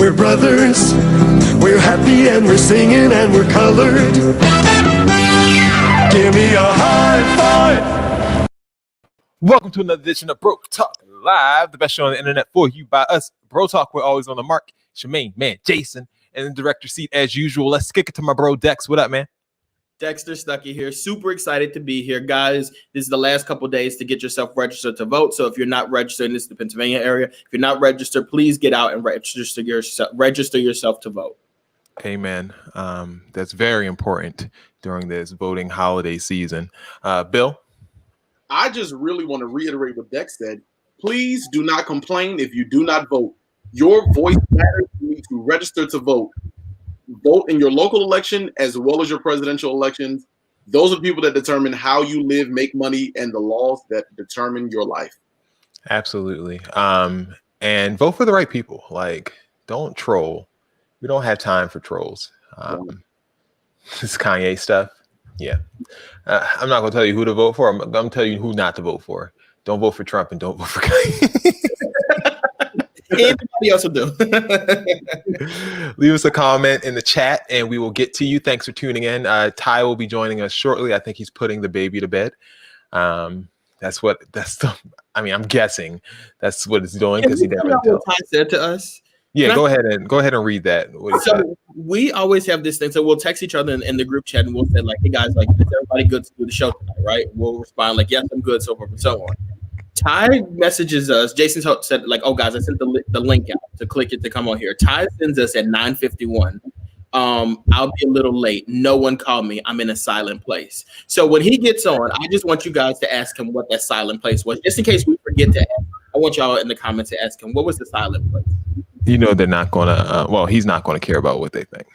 We're brothers, we're happy and we're singing and we're colored. Give me a high five. Welcome to another edition of Bro Talk Live, the best show on the internet for you by us. Bro Talk, we're always on the mark. It's your main man, Jason, and in the director seat as usual. Let's kick it to my bro, Dex. What up, man? Dexter Stuckey here. Super excited to be here. Guys, this is the last couple days to get yourself registered to vote. So if you're not registered, and this is the Pennsylvania area, if you're not registered, please get out and register yourself to vote. Amen. That's very important during this voting holiday season. Bill? I just really want to reiterate what Dex said. Please do not complain if you do not vote. Your voice matters. You need to register to vote. Vote in your local election as well as your presidential elections. Those are people that determine how you live, make money, and the laws that determine your life. Absolutely. And vote for the right people. Like, don't troll. We don't have time for trolls. This Kanye stuff. Yeah. I'm not going to tell you who to vote for. I'm going to tell you who not to vote for. Don't vote for Trump and don't vote for Kanye. Everybody else will do. Leave us a comment in the chat and we will get to you. Thanks for tuning in. Ty will be joining us shortly. I think he's putting the baby to bed. I'm guessing that's what it's doing because he never what Ty said to us. Yeah, go ahead and read that. So we always have this thing. So we'll text each other in the group chat and we'll say like, "Hey guys, like, is everybody good to do the show tonight?" Right? We'll respond like, "Yes, I'm good," so forth and so on. Ty messages us. Jason said like, "Oh guys, I sent the link out to click it to come on here." Ty sends us at 9:51. I'll be a little late. No one called me. I'm in a silent place. So when he gets on, I just want you guys to ask him what that silent place was, just in case we forget to ask. I want y'all in the comments to ask him what was the silent place. You know they're not gonna. He's not gonna care about what they think,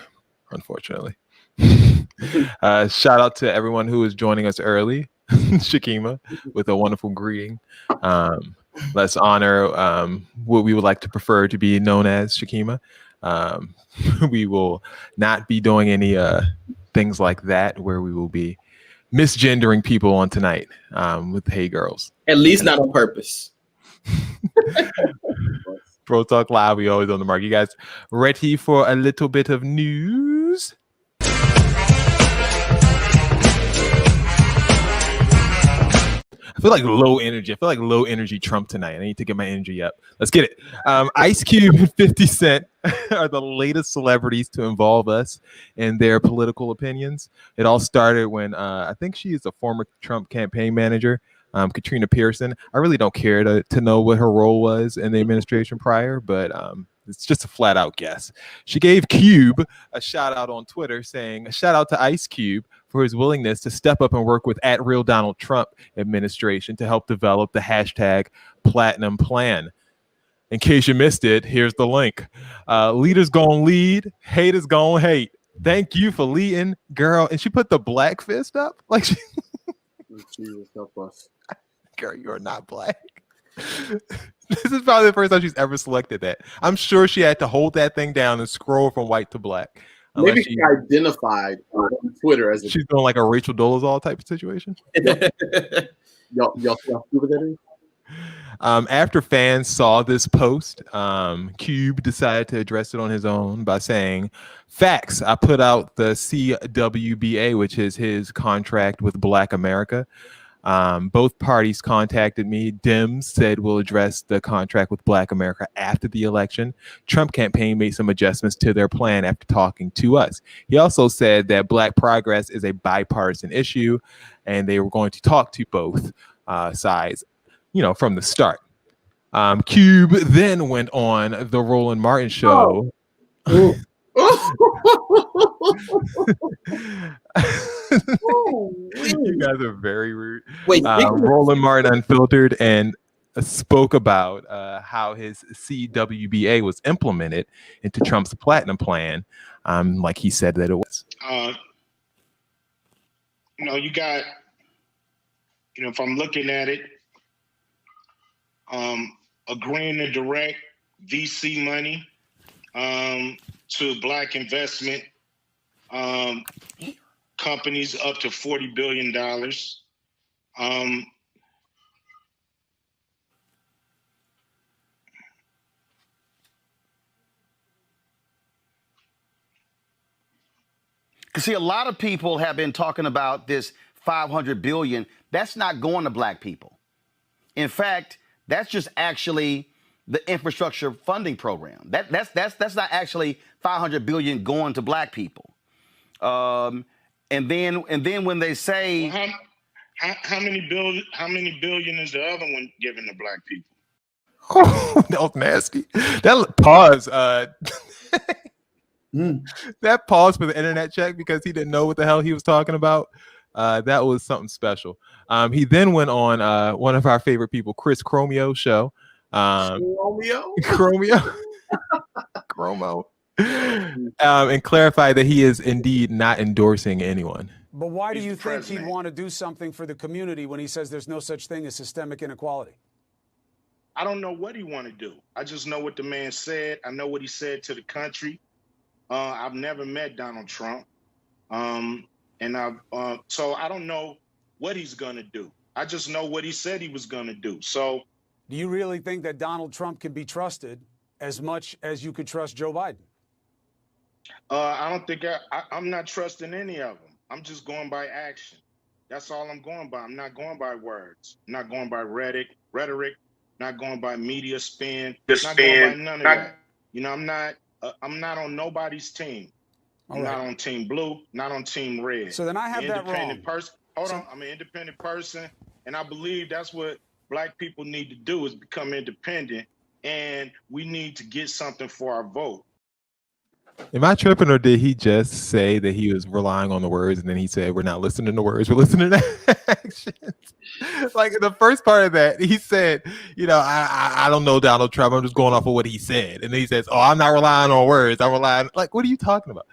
unfortunately. Shout out to everyone who is joining us early. Shakima with a wonderful greeting. Let's honor what we would like to prefer to be known as Shakima. We will not be doing any things like that where we will be misgendering people on tonight with Hey Girls. At least not on purpose. Bro Talk Live, we always on the mark. You guys ready for a little bit of news? I feel like low energy. I feel like low energy Trump tonight. I need to get my energy up. Let's get it. Ice Cube and 50 Cent are the latest celebrities to involve us in their political opinions. It all started when I think she is a former Trump campaign manager, Katrina Pearson. I really don't care to know what her role was in the administration prior, but it's just a flat out guess. She gave Cube a shout out on Twitter saying, "A shout out to Ice Cube for his willingness to step up and work with @real Donald Trump administration to help develop the hashtag Platinum Plan." In case you missed it, here's the link. Leaders gonna lead, haters gonna hate. Thank you for leading, girl. And she put the black fist up. Like, Jesus help us. Girl, you are not black. This is probably the first time she's ever selected that. I'm sure she had to hold that thing down and scroll from white to black. Maybe she identified on Twitter as she's doing like a Rachel Dolezal type of situation. y'all see what that is? After fans saw this post, Cube decided to address it on his own by saying, "Facts, I put out the CWBA, which is his contract with Black America. Both parties contacted me. Dems said we'll address the contract with Black America after the election. Trump campaign made some adjustments to their plan after talking to us. He also said that Black progress is a bipartisan issue, and they were going to talk to both sides, from the start." Cube then went on the Roland Martin show. Oh. You guys are very rude. Wait, Roland Martin Unfiltered and spoke about how his CWBA was implemented into Trump's Platinum Plan, like he said that it was. You got, if I'm looking at it, agreeing to direct VC money to Black investment companies up to $40 billion. See, a lot of people have been talking about this $500 billion. That's not going to black people. In fact, that's just actually the infrastructure funding program. That's not actually $500 billion going to black people. And then when they say, Well, how many billion is the other one given to black people? Oh, that was nasty. That pause. That pause for the internet check because he didn't know what the hell he was talking about. That was something special. He then went on one of our favorite people, Chris Chromio's show. Chromio. Chromo. And clarified that he is indeed not endorsing anyone. But why do you think he'd want to do something for the community when he says there's no such thing as systemic inequality? I don't know what he want to do. I just know what the man said. I know what he said to the country. I've never met Donald Trump. So I don't know what he's going to do. I just know what he said he was going to do. So do you really think that Donald Trump can be trusted as much as you could trust Joe Biden? I don't think I'm not trusting any of them. I'm just going by action. That's all I'm going by. I'm not going by words. I'm not going by rhetoric, not going by media spin, not going by none of that. You know, I'm not on nobody's team. I'm not on Team Blue, not on Team Red. So then I have that wrong. Hold on, I'm an independent person, and I believe that's what black people need to do is become independent, and we need to get something for our vote. Am I tripping, or did he just say that he was relying on the words and then he said, we're not listening to words, we're listening to actions? Like the first part of that, he said, you know, I don't know Donald Trump, I'm just going off of what he said. And then he says, oh, I'm not relying on words, I'm relying, like, what are you talking about?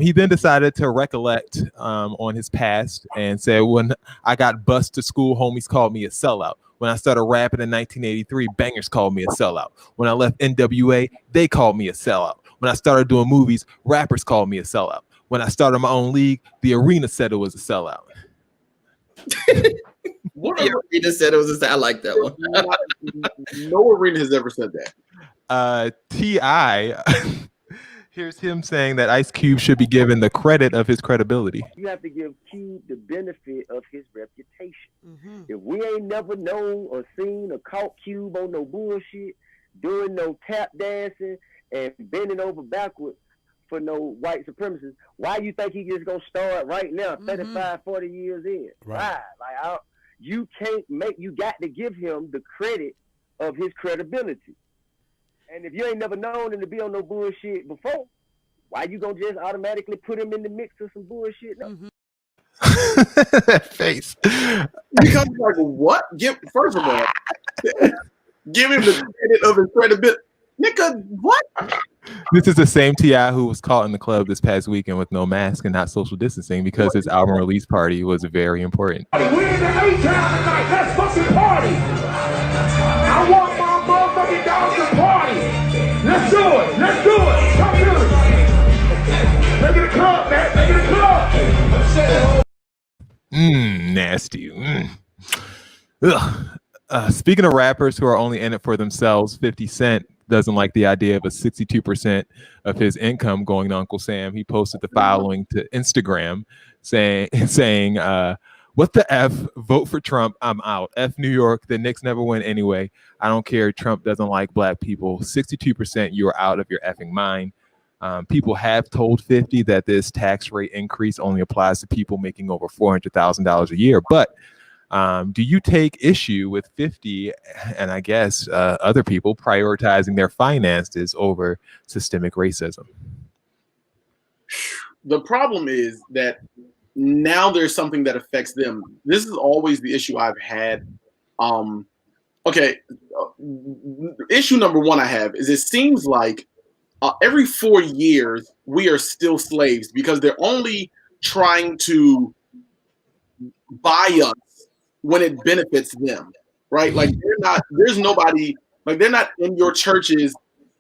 He then decided to recollect on his past and said, when I got bused to school, homies called me a sellout. When I started rapping in 1983, bangers called me a sellout. When I left NWA, they called me a sellout. When I started doing movies, rappers called me a sellout. When I started my own league, the arena said it was a sellout. The arena said it was a sellout. I like that one. No arena has ever said that. T.I., here's him saying that Ice Cube should be given the credit of his credibility. You have to give Cube the benefit of his reputation. If we ain't never known or seen or caught Cube on no bullshit, doing no tap dancing, and bending over backwards for no white supremacists, why you think he just gonna start right now, 35, 40 years in? Right. Like, you got to give him the credit of his credibility. And if you ain't never known him to be on no bullshit before, why you gonna just automatically put him in the mix of some bullshit? No. That face. Because like, what? First of all, give him the credit of his credibility. Nigga, what? This is the same T.I. who was caught in the club this past weekend with no mask and not social distancing because his album release party was very important. We're in the A-Town tonight. Let's fucking party. I want my motherfucking dogs to party. Let's do it. Let's do it. Come to it. Make it a club, man. Make it a club. Nasty. Ugh. Speaking of rappers who are only in it for themselves, 50 Cent doesn't like the idea of a 62% of his income going to Uncle Sam. He posted the following to Instagram saying, what the F, vote for Trump, I'm out. F New York, the Knicks never win anyway. I don't care, Trump doesn't like black people. 62%, you're out of your effing mind. People have told 50 that this tax rate increase only applies to people making over $400,000 a year. But do you take issue with 50 and I guess other people prioritizing their finances over systemic racism? The problem is that now there's something that affects them. This is always the issue I've had. Issue number one I have is it seems like every 4 years we are still slaves because they're only trying to buy us when it benefits them, right? Like there's nobody, like they're not in your churches,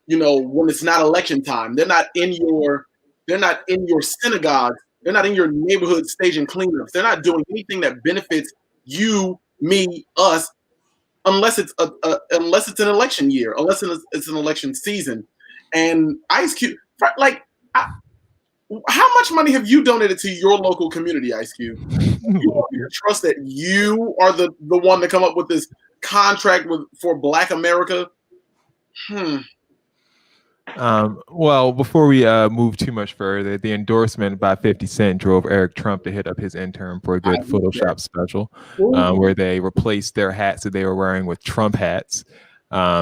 you know, when it's not election time. They're not in your synagogues. They're not in your neighborhood staging cleanups. They're not doing anything that benefits you, me, us, unless it's an election year, unless it's an election season. And Ice Cube, like, How much money have you donated to your local community, Ice Cube? You want me to trust that you are the one to come up with this contract for Black America? Well, before we move too much further, the endorsement by 50 Cent drove Eric Trump to hit up his intern for a good Photoshop special, where they replaced their hats that they were wearing with Trump hats,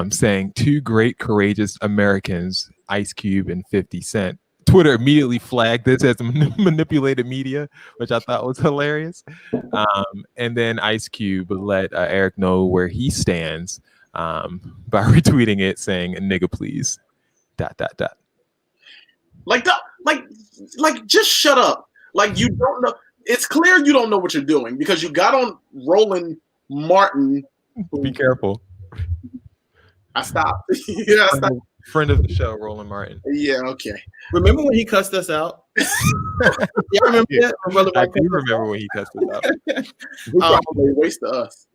saying two great, courageous Americans, Ice Cube and 50 Cent. Twitter immediately flagged this as manipulated media, which I thought was hilarious. And then Ice Cube let Eric know where he stands by retweeting it, saying, "Nigga, please." ... Like, just shut up. Like, you don't know. It's clear you don't know what you're doing because you got on Roland Martin. Be careful. I stopped. Yeah, I stopped. Friend of the show, Roland Martin. Yeah, okay. Remember when he cussed us out? Yeah, remember that? I do remember when he cussed us out. We probably wasted us.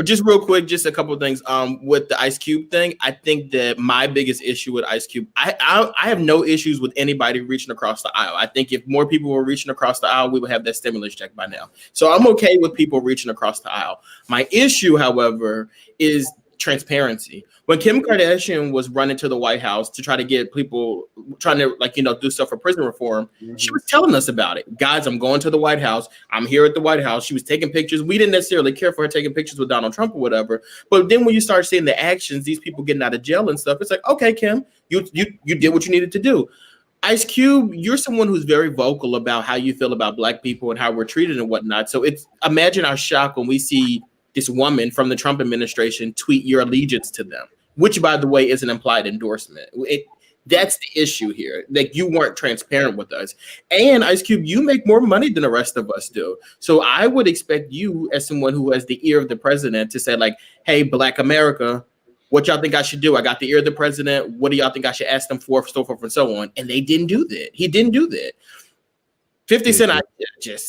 Just real quick, just a couple of things. With the Ice Cube thing, I think that my biggest issue with Ice Cube, I have no issues with anybody reaching across the aisle. I think if more people were reaching across the aisle, we would have that stimulus check by now. So I'm okay with people reaching across the aisle. My issue, however, is transparency. When Kim Kardashian was running to the White House to try to get people trying to do stuff for prison reform, she was telling us about it. Guys, I'm going to the White House. I'm here at the White House. She was taking pictures. We didn't necessarily care for her taking pictures with Donald Trump or whatever. But then when you start seeing the actions, these people getting out of jail and stuff, it's like, okay, Kim, you did what you needed to do. Ice Cube, you're someone who's very vocal about how you feel about Black people and how we're treated and whatnot. So imagine our shock when we see this woman from the Trump administration tweet your allegiance to them, which, by the way, is an implied endorsement. That's the issue here. Like, you weren't transparent with us. And Ice Cube, you make more money than the rest of us do. So I would expect you, as someone who has the ear of the president, to say, like, hey, Black America, what y'all think I should do? I got the ear of the president. What do y'all think I should ask them for, so forth and so on? And they didn't do that. He didn't do that. 50 Cent,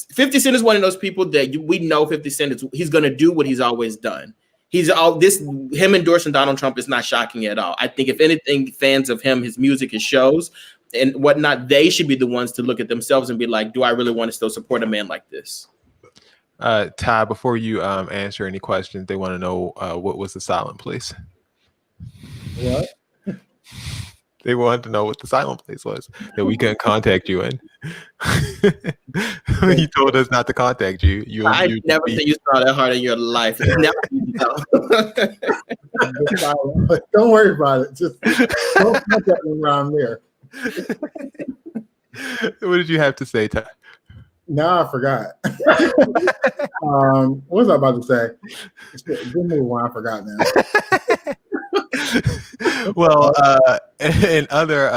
50 Cent is one of those people that we know 50 Cent he's going to do what he's always done. Him endorsing Donald Trump is not shocking at all. I think if anything, fans of him, his music, his shows and whatnot, they should be the ones to look at themselves and be like, do I really want to still support a man like this? Ty, before you answer any questions, they want to know what was the silent place. What? They wanted to know what the silent place was that we couldn't contact you in. He told us not to contact you. I never think you saw that hard in your life. Never. Don't worry about it. Just don't contact me around there. What did you have to say, Ty? No, I forgot. What was I about to say? Good move one. I forgot now. Well, in other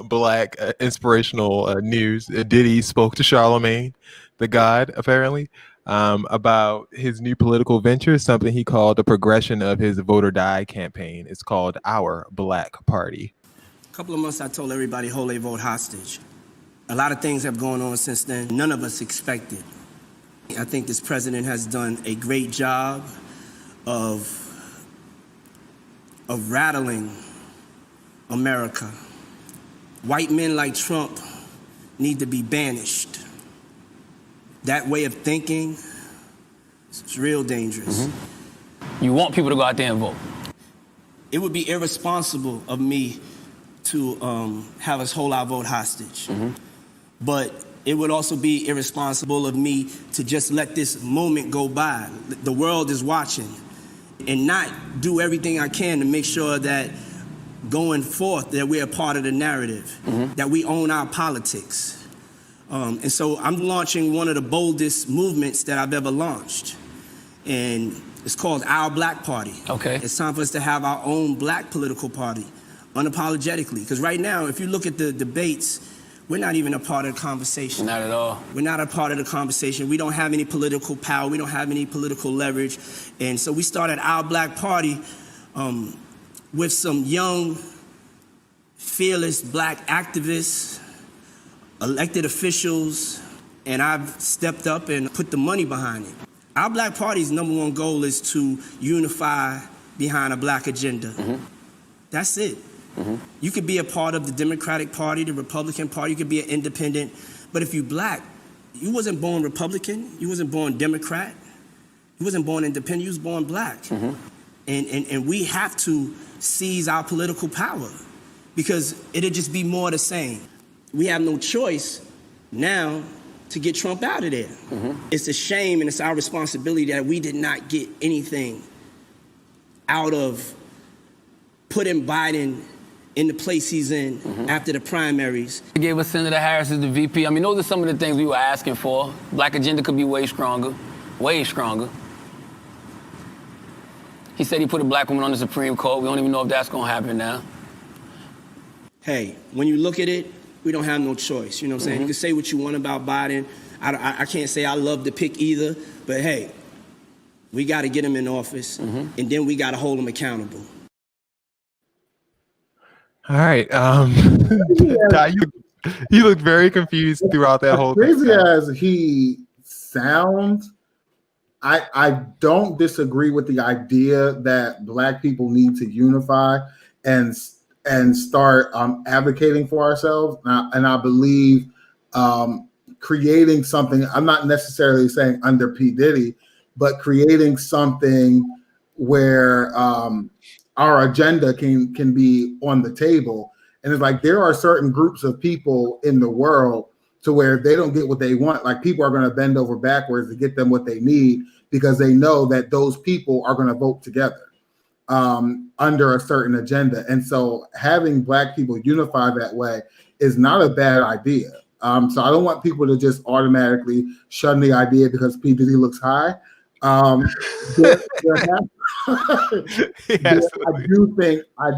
Black inspirational news, Diddy spoke to Charlemagne, the God, apparently, about his new political venture, something he called the progression of his Vote or Die campaign. It's called Our Black Party. A couple of months I told everybody, hold a vote hostage. A lot of things have gone on since then. None of us expected. I think this president has done a great job of rattling America. White men like Trump need to be banished. That way of thinking is real dangerous. Mm-hmm. You want people to go out there and vote. It would be irresponsible of me to have us hold our vote hostage. Mm-hmm. But it would also be irresponsible of me to just let this moment go by. The world is watching. And not do everything I can to make sure that going forth that we're a part of the narrative, that we own our politics. And so I'm launching one of the boldest movements that I've ever launched. And it's called Our Black Party. Okay. It's time for us to have our own Black political party, unapologetically. Because right now, if you look at the debates, we're not even a part of the conversation. Not at all. We're not a part of the conversation. We don't have any political power. We don't have any political leverage. And so we started Our Black Party with some young, fearless Black activists, elected officials, and I've stepped up and put the money behind it. Our Black Party's number one goal is to unify behind a Black agenda. That's it. You could be a part of the Democratic Party, the Republican Party, you could be an independent, but if you black, you wasn't born Republican, you wasn't born Democrat, you wasn't born independent, you was born black. And we have to seize our political power because it'll just be more of the same. We have no choice now to get Trump out of there. It's a shame and it's our responsibility that we did not get anything out of putting Biden in the place he's in after the primaries. They gave us Senator Harris as the VP. I mean, those are some of the things we were asking for. Black agenda could be way stronger, way stronger. He said he put a black woman on the Supreme Court. We don't even know if that's gonna happen now. Hey, when you look at it, we don't have no choice. You know what I'm saying? You can say what you want about Biden. I can't say I love the pick either, but hey, we got to get him in office, and then we got to hold him accountable. All right. Ty, you look very confused throughout that whole thing. Crazy as he sounds, I don't disagree with the idea that Black people need to unify and start advocating for ourselves. And I believe creating something, I'm not necessarily saying under P. Diddy, but creating something where our agenda can be on the table. And it's like there are certain groups of people in the world to where they don't get what they want. Like people are going to bend over backwards to get them what they need because they know that those people are going to vote together under a certain agenda. And so having Black people unify that way is not a bad idea. So I don't want people to just automatically shun the idea because P. Diddy looks high. I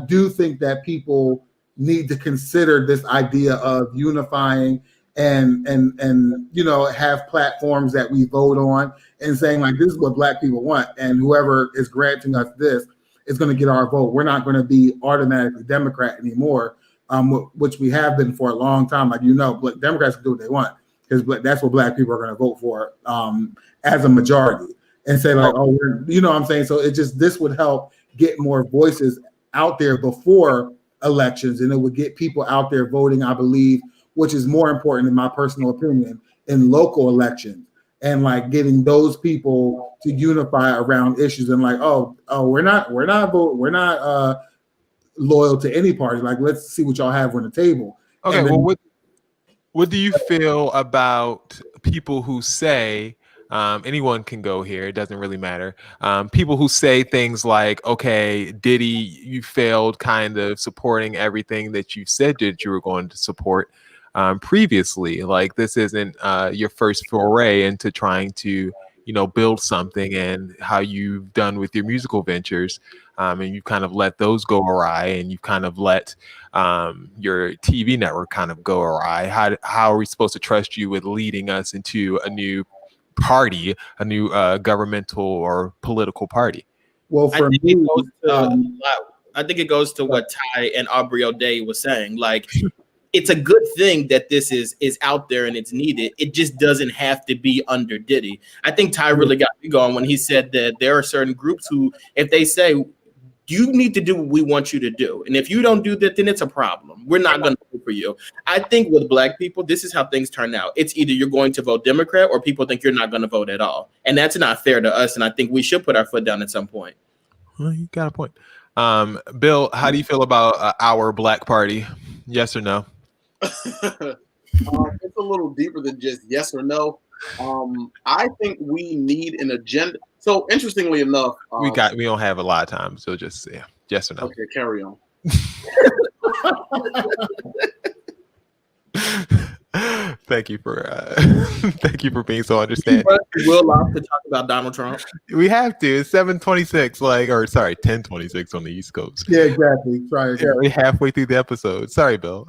do think that people need to consider this idea of unifying and have platforms that we vote on and saying like this is what Black people want, and whoever is granting us this is going to get our vote. We're not going to be automatically Democrat anymore, which we have been for a long time. Like Democrats can do what they want because that's what Black people are going to vote for as a majority. And say like, oh, you know what I'm saying? So this would help get more voices out there before elections, and it would get people out there voting, I believe, which is more important in my personal opinion, in local elections, and like getting those people to unify around issues and like, we're not loyal to any party. Like, let's see what y'all have on the table. Okay, well, what do you feel about people who say, anyone can go here, it doesn't really matter. People who say things like, okay, Diddy, you failed kind of supporting everything that you said that you were going to support previously. Like this isn't your first foray into trying to, build something, and how you've done with your musical ventures. And you kind of let those go awry, and you kind of let your TV network kind of go awry. How are we supposed to trust you with leading us into a new party, a new governmental or political party? Well, for me, I think it goes to what Ty and Aubrey O'Day was saying. Like, it's a good thing that this is out there and it's needed. It just doesn't have to be under Diddy. I think Ty really got me going when he said that there are certain groups who, if they say, you need to do what we want you to do, and if you don't do that, then it's a problem. We're not going to vote for you. I think with Black people, this is how things turn out. It's either you're going to vote Democrat or people think you're not going to vote at all. And that's not fair to us. And I think we should put our foot down at some point. Well, you got a point. Bill, how do you feel about our Black party? Yes or no? It's a little deeper than just yes or no. I think we need an agenda. So interestingly enough, we don't have a lot of time, so just yes or no. Okay, carry on. Thank you for being so understanding. We'll love to talk about Donald Trump. We have to. It's 7:26, 10:26 on the East Coast. Yeah, exactly. Try again. We're halfway through the episode. Sorry, Bill.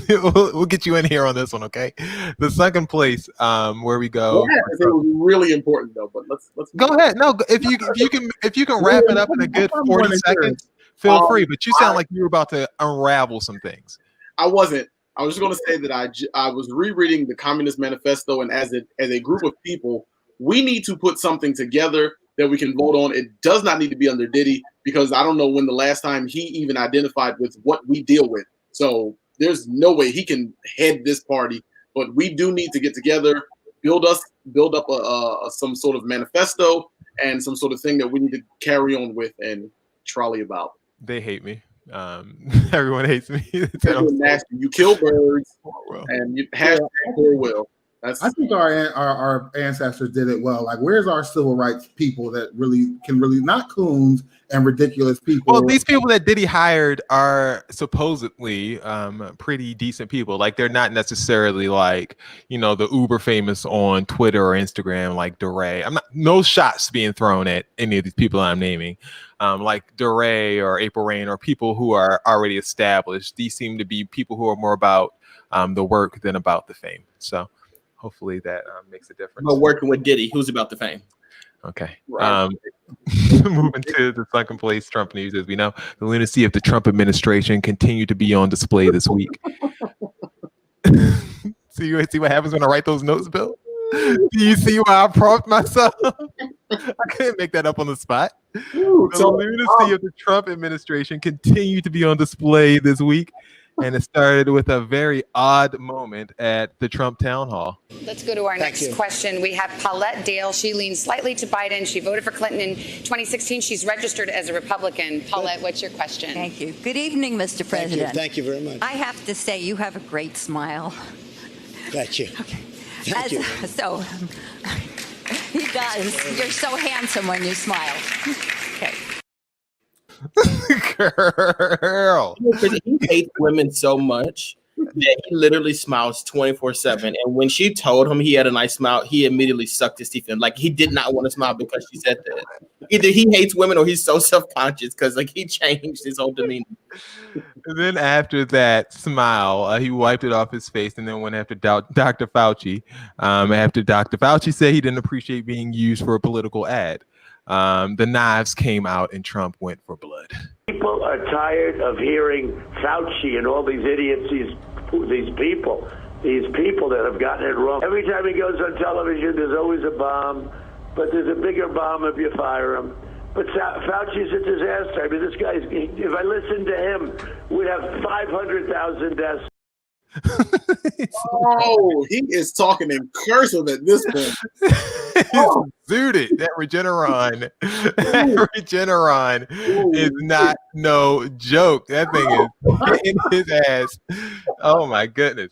We'll get you in here on this one, okay? The second place, where we go. Yeah, it was really important though. But let's go ahead. No, if you can wrap it up in a good 40 seconds, feel free. But you sound like you were about to unravel some things. I wasn't. I was just going to say that I was rereading the Communist Manifesto, and as a group of people, we need to put something together that we can vote on. It does not need to be under Diddy, because I don't know when the last time he even identified with what we deal with. So there's no way he can head this party. But we do need to get together, build up some sort of manifesto and some sort of thing that we need to carry on with and trolley about. They hate me. Everyone hates me. Nasty. You kill birds and you hashtag poor will. I think our ancestors did it well. Like, where's our civil rights people that can not coons and ridiculous people? Well, these people that Diddy hired are supposedly pretty decent people. Like, they're not necessarily like, the uber famous on Twitter or Instagram like DeRay. No shots being thrown at any of these people I'm naming. Like DeRay or April Rain or people who are already established. These seem to be people who are more about the work than about the fame. So hopefully that makes a difference. But working with Diddy, who's about the fame? Okay. Right. Moving to the second place Trump news, as we know, the lunacy of the Trump administration continued to be on display this week. See what happens when I write those notes, Bill? Do you see why I prompt myself? I couldn't make that up on the spot. The lunacy of the Trump administration continued to be on display this week. And it started with a very odd moment at the Trump town hall. Let's go to our next question. We have Paulette Dale. She leans slightly to Biden. She voted for Clinton in 2016. She's registered as a Republican. Paulette, what's your question? Thank you. Good evening, Mr. President. Thank you very much. I have to say, you have a great smile. Thank you. Okay. Thank you. So, he does. You're so handsome when you smile. Okay. Girl. He hates women so much that he literally smiles 24/7. And when she told him he had a nice smile, he immediately sucked his teeth in. Like, he did not want to smile because she said that. Either he hates women or he's so self-conscious because he changed his whole demeanor. And then after that smile, he wiped it off his face and then went after Dr. Fauci. After Dr. Fauci said he didn't appreciate being used for a political ad. The knives came out and Trump went for blood. People are tired of hearing Fauci and all these idiots, these people that have gotten it wrong. Every time he goes on television, there's always a bomb, but there's a bigger bomb if you fire him. But Fauci's a disaster. I mean, this guy's, if I listened to him, we'd have 500,000 deaths. Oh, he is talking in cursive at this point. Oh, zooted. That Regeneron. Regeneron is not no joke. That thing is in his ass. Oh my goodness.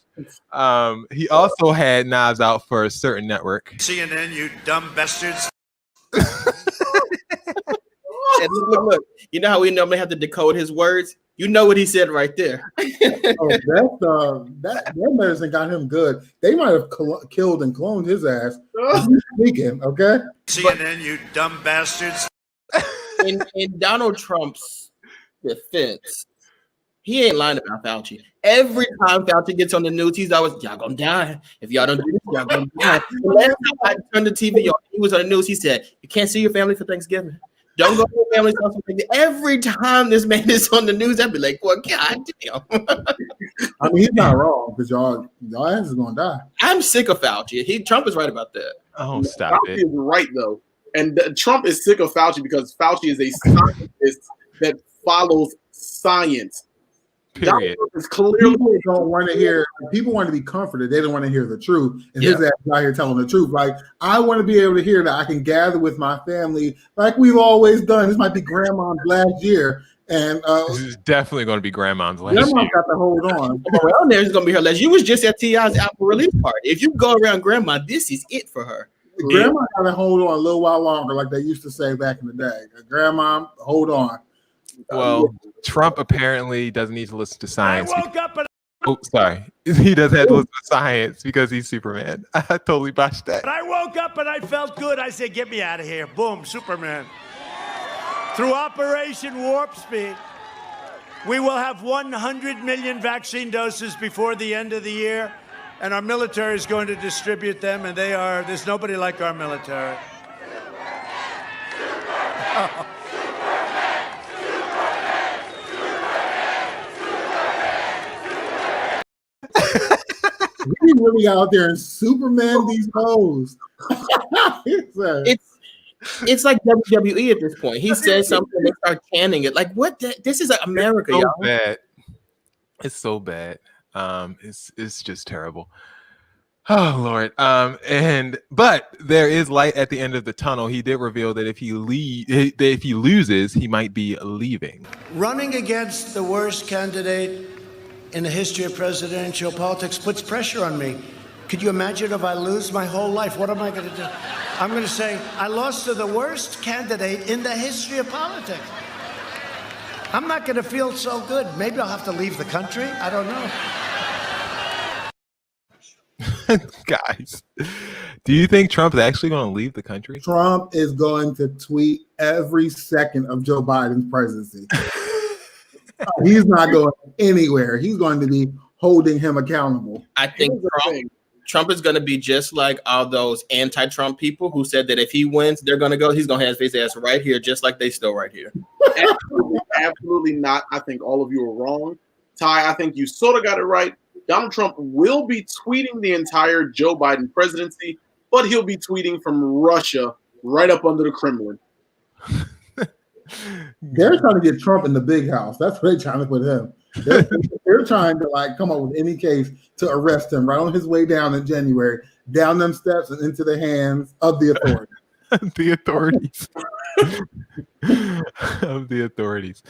He also had knives out for a certain network. CNN, you dumb bastards. And look. You know how we normally have to decode his words? You know what he said right there. That medicine got him good. They might have killed and cloned his ass. He's speaking, okay? CNN, you dumb bastards. In Donald Trump's defense, he ain't lying about Fauci. Every time Fauci gets on the news, he's always, y'all gonna die. If y'all don't do this, y'all gonna die. The last time I turned the TV on, he was on the news, he said, you can't see your family for Thanksgiving. Don't go to your family's house for Thanksgiving. Every time this man is on the news, I'd be like, well, God damn. I mean, he's not wrong, because y'all ass is gonna die. I'm sick of Fauci. Trump is right about that. Oh, stop Fauci is right, though. And Trump is sick of Fauci because Fauci is a scientist that follows science. Period. Is clearly don't want to hear. People want to be comforted. They don't want to hear the truth. And his ass is out here telling the truth. Like, I want to be able to hear that I can gather with my family like we've always done. This might be grandma's last year. And this is definitely going to be grandma's last year. Grandma's got to hold on. Around there is going to be her last. You was just at T.I.'s album release party. If you go around grandma, this is it for her. Grandma got to hold on a little while longer, like they used to say back in the day. Grandma, hold on. Well, Trump apparently doesn't need to listen to science. Oh, sorry. He does have to listen to science because he's Superman. I totally botched that. But I woke up and I felt good. I said, get me out of here. Boom, Superman. Through Operation Warp Speed, we will have 100 million vaccine doses before the end of the year, and our military is going to distribute them, and there's nobody like our military. Oh. We really out there and Superman these hoes. It's like WWE at this point. He says something, they start chanting it. Like, what? This is America, so y'all. bad. It's so bad. It's just terrible. Oh Lord. But there is light at the end of the tunnel. He did reveal that if he loses, he might be leaving. Running against the worst candidate in the history of presidential politics puts pressure on me. Could you imagine if I lose my whole life? What am I going to do? I'm going to say, I lost to the worst candidate in the history of politics. I'm not going to feel so good. Maybe I'll have to leave the country. I don't know. Guys, do you think Trump is actually going to leave the country? Trump is going to tweet every second of Joe Biden's presidency. He's not going anywhere. He's going to be holding him accountable. I think Trump is going to be just like all those anti-Trump people who said that if he wins, they're going to go. He's going to have his ass right here, just like they still right here. Absolutely not. I think all of you are wrong. Ty, I think you sort of got it right. Donald Trump will be tweeting the entire Joe Biden presidency, but he'll be tweeting from Russia right up under the Kremlin. They're trying to get Trump in the big house. That's what they're trying to put him. They're trying to like come up with any case to arrest him right on his way down in January, down them steps and into the hands of the authorities. The authorities. Of the authorities.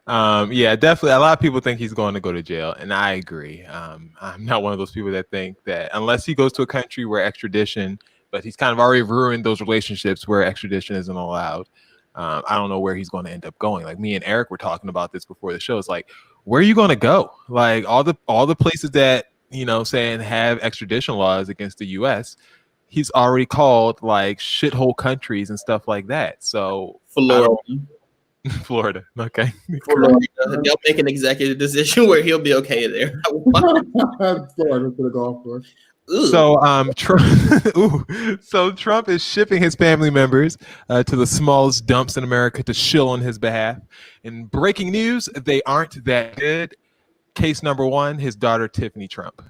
Yeah, definitely. A lot of people think he's going to go to jail, and I agree. I'm not one of those people that think that unless he goes to a country where extradition, but he's kind of already ruined those relationships where extradition isn't allowed. I don't know where he's going to end up going. Like me and Eric were talking about this before the show. It's like, where are you going to go? Like all the places that, saying have extradition laws against the U.S., he's already called like shithole countries and stuff like that. So Florida. Okay. Florida. They'll make an executive decision where he'll be okay there. Florida to the golf course. So Trump is shipping his family members to the smallest dumps in America to shill on his behalf. In breaking news, they aren't that good. Case number one, his daughter Tiffany Trump.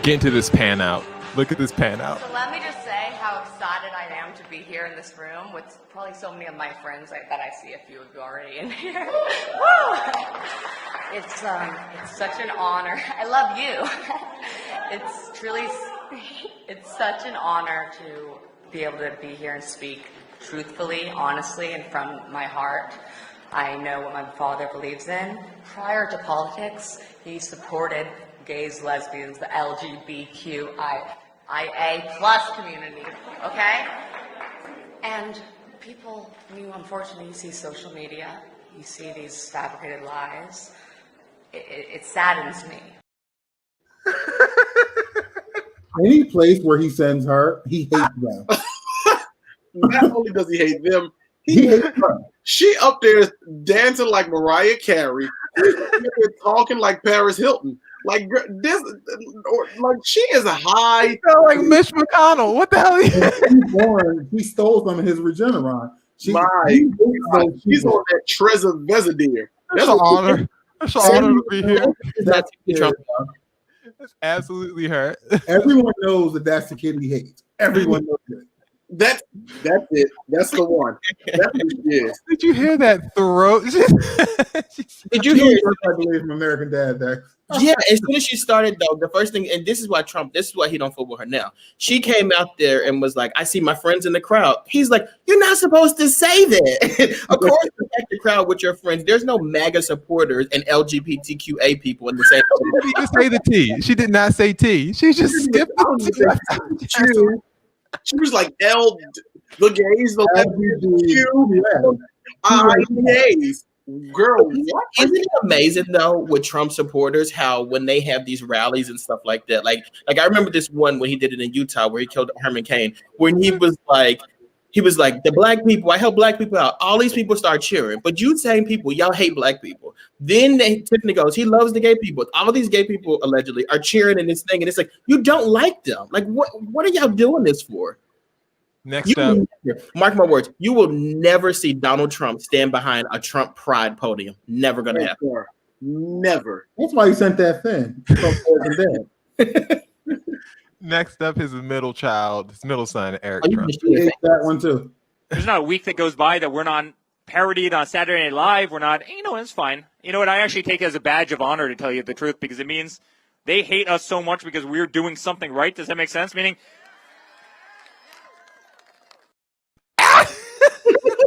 Get into this pan out. Look at this pan out. So let me just say how excited I am to be here in this room with probably so many of my friends that I see a few of you already in here. Woo! It's such an honor. I love you. It's such an honor to be able to be here and speak truthfully, honestly, and from my heart. I know what my father believes in. Prior to politics, he supported gays, lesbians, the LGBTQIA+ community, okay? And people, unfortunately, you see social media, you see these fabricated lies. It saddens me. Any place where he sends her, he hates them. Not only does he hate them, he hates her. She up there dancing like Mariah Carey, talking like Paris Hilton. Like this, like she is a high. Like Mitch McConnell. What the hell? He stole some of his Regeneron. She's on that Trezor Vezadere. That's an honor. That's an honor to be here. That's absolutely her. Everyone knows that's the kid he hates. Everyone knows it. That's it. That's the one. That's what she is. Did you hear that throat? Did you hear? I believe from American Dad. Dex. Yeah, as soon as she started, though, the first thing, and this is why he don't fool with her now. She came out there and was like, I see my friends in the crowd. He's like, you're not supposed to say that. Of course, protect the crowd with your friends. There's no MAGA supporters and LGBTQA people in the same. She didn't say the T. She did not say T. She just skipped the T. She was like the gays, the gays. Girl, what? Isn't it amazing though with Trump supporters how when they have these rallies and stuff like that, like I remember this one when he did it in Utah where he killed Herman Cain, when he was like the black people, I help black people out. All these people start cheering, but you same people, y'all hate black people. Then Tiffany goes, he loves the gay people. All these gay people allegedly are cheering in this thing, and it's like you don't like them. Like what are y'all doing this for? Next up, mark my words, you will never see Donald Trump stand behind a Trump pride podium. Never gonna happen. Never. That's why he sent that thing from Dad. next up, his middle son, Eric Oh, Trump. He ate that one too. There's not a week that goes by that we're not parodied on Saturday Night Live. We're not, it's fine. You know what? I actually take it as a badge of honor, to tell you the truth, because it means they hate us so much because we're doing something right. Does that make sense? Meaning,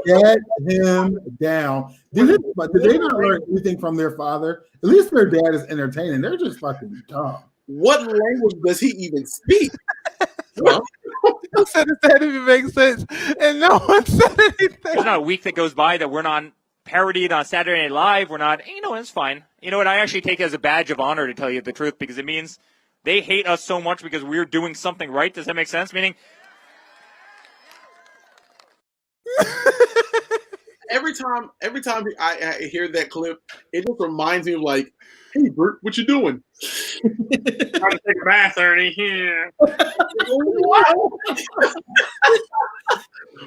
Get him down. Did they not learn anything from their father? At least their dad is entertaining. They're just fucking dumb. What language does he even speak? Who said it didn't even make sense? And no one said anything. there's not a week that goes by that we're not parodied on Saturday Night Live. We're not, it's fine. You know what? I actually take it as a badge of honor, to tell you the truth, because it means they hate us so much because we're doing something right. Does that make sense? Meaning, every time I hear that clip, it just reminds me of like, hey Bert, what you doing? trying to take a bath, Ernie. Yeah.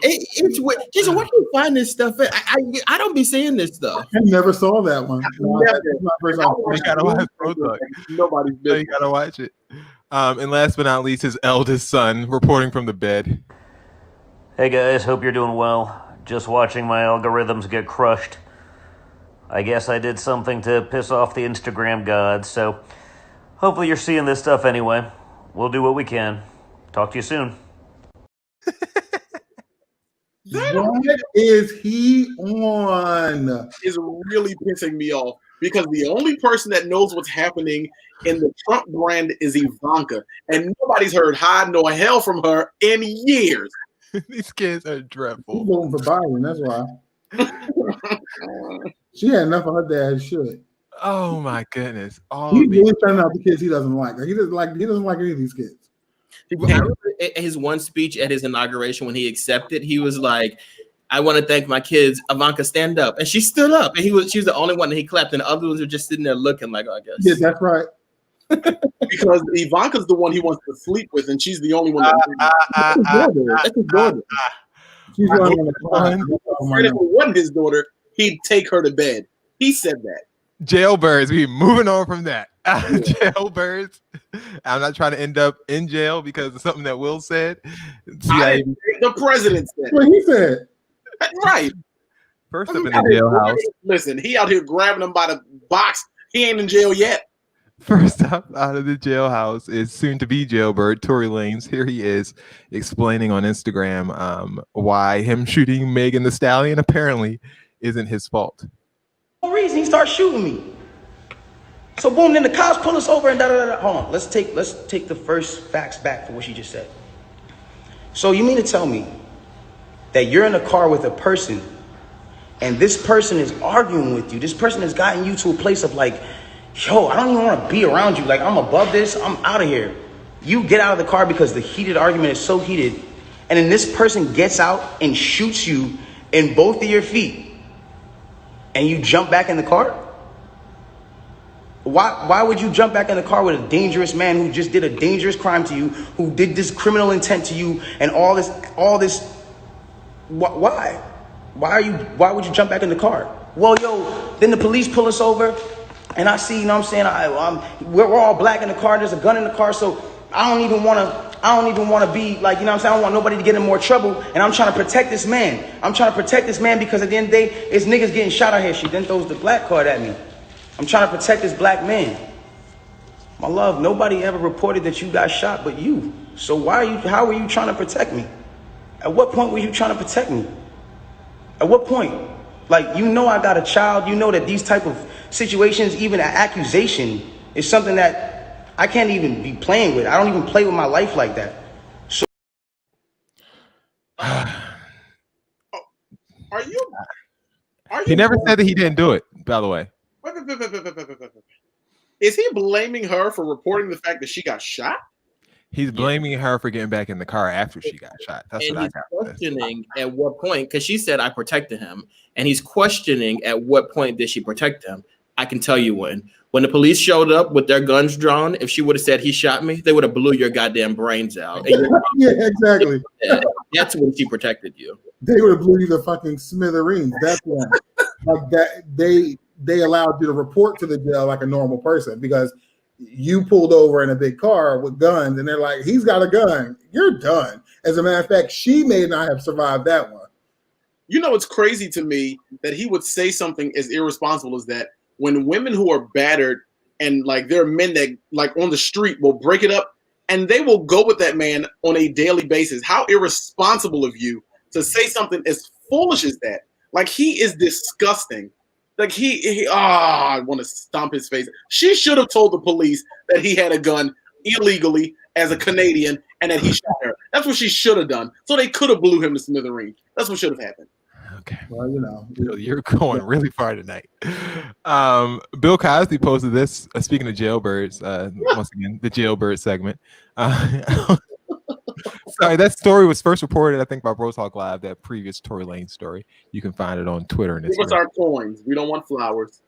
It's weird. Jason, where do you find this stuff at? I don't be seeing this stuff. I never saw that one. No, that's my first time. You gotta watch Nobody's business. You gotta watch it. And last but not least, his eldest son reporting from the bed. Hey guys, hope you're doing well. Just watching my algorithms get crushed. I guess I did something to piss off the Instagram gods, so hopefully you're seeing this stuff anyway. We'll do what we can. Talk to you soon. What is he on? Is really pissing me off because the only person that knows what's happening in the Trump brand is Ivanka, and nobody's heard hi nor hell from her in years. These kids are dreadful. He's voting for Biden, that's why. She had enough of her dad shit. Oh my goodness! He's really turning out the kids he doesn't like. He doesn't like any of these kids. His one speech at his inauguration, when he accepted, he was like, "I want to thank my kids. Ivanka, stand up," and she stood up, and she was the only one that he clapped, and the others were just sitting there looking like, I guess. Yeah, that's right. Because Ivanka's the one he wants to sleep with, and she's the only one. That's his daughter. She's the only one. If it wasn't his daughter, he'd take her to bed. He said that. Jailbirds. We moving on from that. Jailbirds. I'm not trying to end up in jail because of something that Will said. The president said. What he said. Right. First up in the jailhouse. Listen, he out here grabbing them by the box. He ain't in jail yet. First up out of the jailhouse is soon-to-be jailbird Tory Lanez. Here he is explaining on Instagram why him shooting Megan Thee Stallion apparently isn't his fault. No reason he starts shooting me. So boom, then the cops pull us over and da-da-da-da. Hold on, let's take the first facts back for what she just said. So you mean to tell me that you're in a car with a person and this person is arguing with you? This person has gotten you to a place of like, yo, I don't even want to be around you. Like, I'm above this. I'm out of here. You get out of the car because the heated argument is so heated. And then this person gets out and shoots you in both of your feet. And you jump back in the car? Why would you jump back in the car with a dangerous man who just did a dangerous crime to you, who did this criminal intent to you and all this? Why? Why would you jump back in the car? Well, yo, then the police pull us over. And I see, you know what I'm saying, we're all black in the car, there's a gun in the car, so I don't even want to be like, you know what I'm saying, I don't want nobody to get in more trouble, and I'm trying to protect this man. I'm trying to protect this man because at the end of the day, it's niggas getting shot out here. She then throws the black card at me. I'm trying to protect this black man. My love, nobody ever reported that you got shot but you. So how are you trying to protect me? At what point were you trying to protect me? At what point? Like, you know I got a child, you know that these type of situations, even an accusation, is something that I can't even be playing with. I don't even play with my life like that. So He never said that he didn't do it, by the way. Is he blaming her for reporting the fact that she got shot? He's blaming her for getting back in the car after she got shot. That's and what I he's got. questioning at what point, because she said I protected him, and he's questioning at what point did she protect him. I can tell you when. When the police showed up with their guns drawn, if she would have said he shot me, they would have blew your goddamn brains out. And Yeah, exactly. that's when she protected you. They would have blew you the fucking smithereens. That's why. Like that, they allowed you to report to the jail like a normal person because you pulled over in a big car with guns, and they're like, "He's got a gun. You're done." As a matter of fact, she may not have survived that one. You know, it's crazy to me that he would say something as irresponsible as that when women who are battered and like there are men that like on the street will break it up and they will go with that man on a daily basis. How irresponsible of you to say something as foolish as that. Like, he is disgusting. Like, I want to stomp his face. She should have told the police that he had a gun illegally as a Canadian and that he shot her. That's what she should have done. So they could have blew him to smithereens. That's what should have happened. Okay. Well, you know, you're going really far tonight. Bill Cosby posted this. Speaking of jailbirds, once again, the jailbird segment. Sorry, that story was first reported, I think, by Bro Talk Live. That previous Tory Lane story. You can find it on Twitter and Instagram. Give us our coins. We don't want flowers.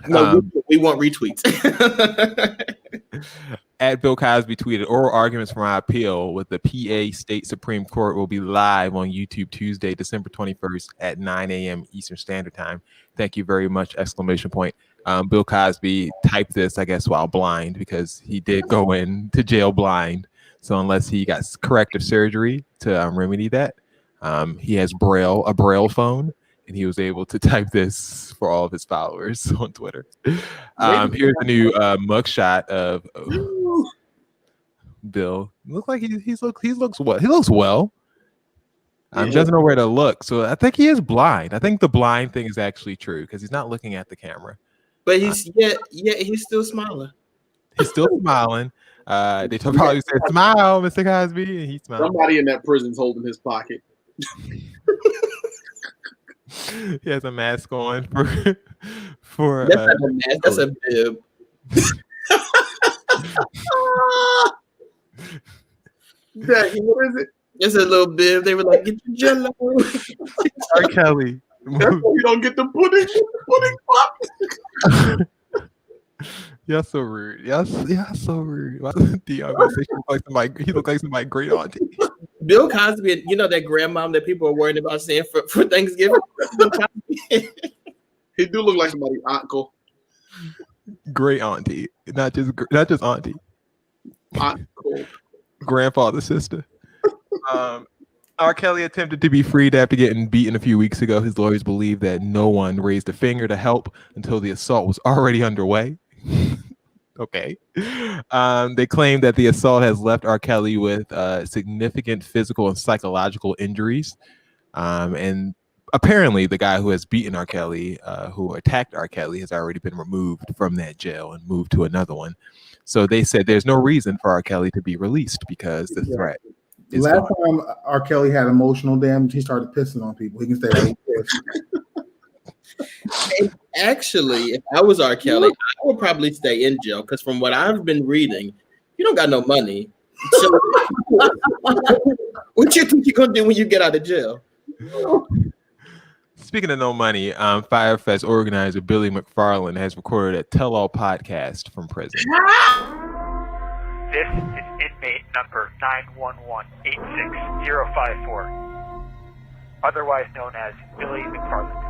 No, we want retweets. At Bill Cosby tweeted, oral arguments for my appeal with the PA State Supreme Court will be live on YouTube Tuesday, December 21st at 9 a.m. Eastern Standard Time. Thank you very much! Exclamation point. Bill Cosby typed this, I guess, while blind because he did go into jail blind. So unless he got corrective surgery to remedy that, he has a Braille phone, and he was able to type this for all of his followers on Twitter. Here's a new mugshot of Bill. Looks like he looks well. He looks well. He doesn't know where to look, so I think he is blind. I think the blind thing is actually true because he's not looking at the camera. But he's he's still smiling. He's still smiling. They probably said, "Smile, Mr. Cosby," and he smiled. Somebody in that prison's holding his pocket. He has a mask on for that's not a mask, that's a bib. What is it? It's a little bib. They were like, "Get your jello." R. Kelly. That's why you don't get the pudding pop. Y'all so rude. Y'all so rude. Why did Dion go say he looked like somebody great auntie? Bill Cosby, you know that grandmom that people are worried about saying for Thanksgiving? He do look like somebody's uncle. Great auntie. Not just auntie. Uncle. Grandfather, sister. R. Kelly attempted to be freed after getting beaten a few weeks ago. His lawyers believe that no one raised a finger to help until the assault was already underway. Okay. They claim that the assault has left R. Kelly with significant physical and psychological injuries. And apparently the guy who has beaten R. Kelly, who attacked R. Kelly, has already been removed from that jail and moved to another one. So they said there's no reason for R. Kelly to be released because the threat is Last gone. time R. Kelly had emotional damage, he started pissing on people. He can stay like this. And actually, if I was R. Kelly, I would probably stay in jail because from what I've been reading, you don't got no money. So what you think you're gonna do when you get out of jail? Speaking of no money, Firefest organizer Billy McFarland has recorded a tell-all podcast from prison. This is inmate number 911-86054, otherwise known as Billy McFarland,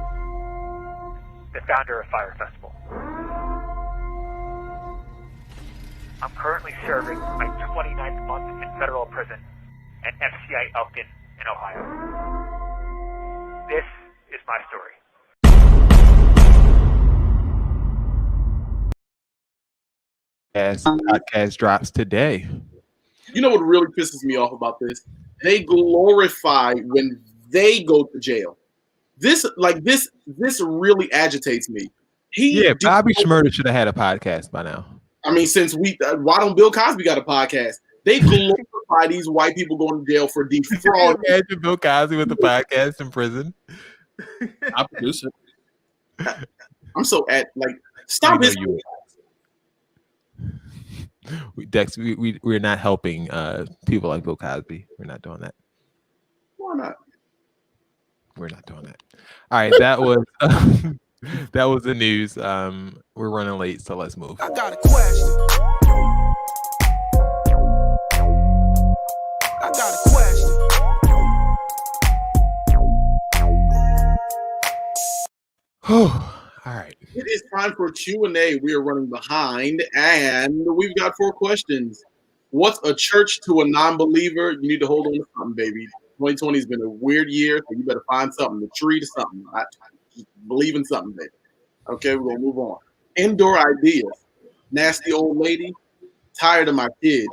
the founder of Fire Festival. I'm currently serving my 29th month in federal prison at FCI Elkin in Ohio. This is my story. As podcast drops today. You know what really pisses me off about this? They glorify when they go to jail. This really agitates me. Bobby Shmurda should have had a podcast by now. I mean, why don't Bill Cosby got a podcast? They glorify these white people going to jail for defrauding. Imagine Bill Cosby with a podcast in prison. I'll produce it. I'm so stop this. Dex, we're not helping people like Bill Cosby. We're not doing that. Why not? We're not doing that. All right, that was That was the news. We're running late, so let's move. I got a question. I got a question. All right. It is time for Q&A. We are running behind, and we've got 4 questions. What's a church to a non-believer? You need to hold on to something, baby. 2020 has been a weird year, so you better find something. The tree to something. Just believe in something, baby. Okay, we're going to move on. Indoor ideas. Nasty old lady. Tired of my kids.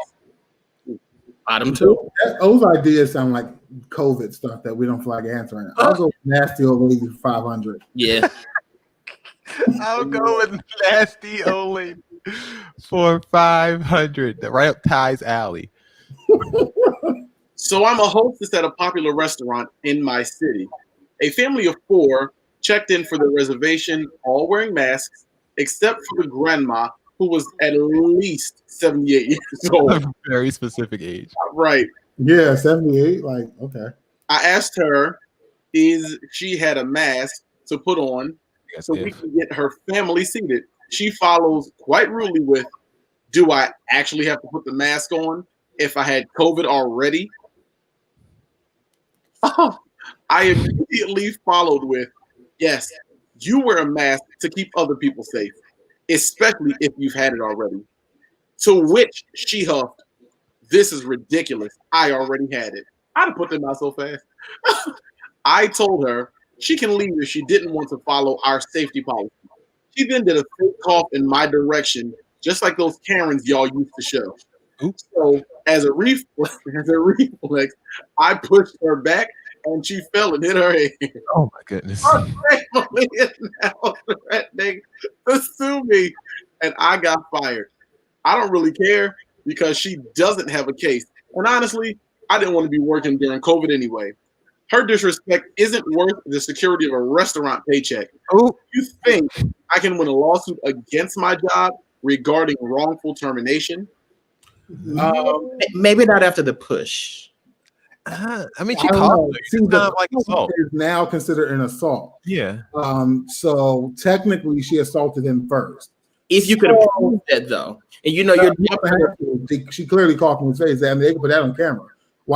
Bottom 2. Those ideas sound like COVID stuff that we don't feel like answering. I'll go with nasty old lady for 500. Yeah. I'll go with nasty old lady for 500. Right up Ty's alley. So I'm a hostess at a popular restaurant in my city. A family of 4 checked in for the reservation, all wearing masks, except for the grandma, who was at least 78 years old. A very specific age. Right. Yeah, 78. Like, okay. I asked her, is she had a mask to put on so we can get her family seated. She follows quite rudely with, do I actually have to put the mask on if I had COVID already? I immediately followed with, yes, you wear a mask to keep other people safe, especially if you've had it already. To which she huffed, this is ridiculous. I already had it. I'd have put them out so fast. I told her she can leave if she didn't want to follow our safety policy. She then did a fake cough in my direction, just like those Karens y'all used to show. Oops. So as a reflex, I pushed her back and she fell and hit her head. Oh my goodness. Her family is now threatening to sue me, and I got fired. I don't really care because she doesn't have a case. And honestly, I didn't want to be working during COVID anyway. Her disrespect isn't worth the security of a restaurant paycheck. Oh. You think I can win a lawsuit against my job regarding wrongful termination? Maybe not after the push. I mean, she called her. It's not like assault. Is now considered an assault. Yeah. So technically, she assaulted him first. If you could have proved that, though, and you know she clearly caught him in his face. I mean, they can put that on camera.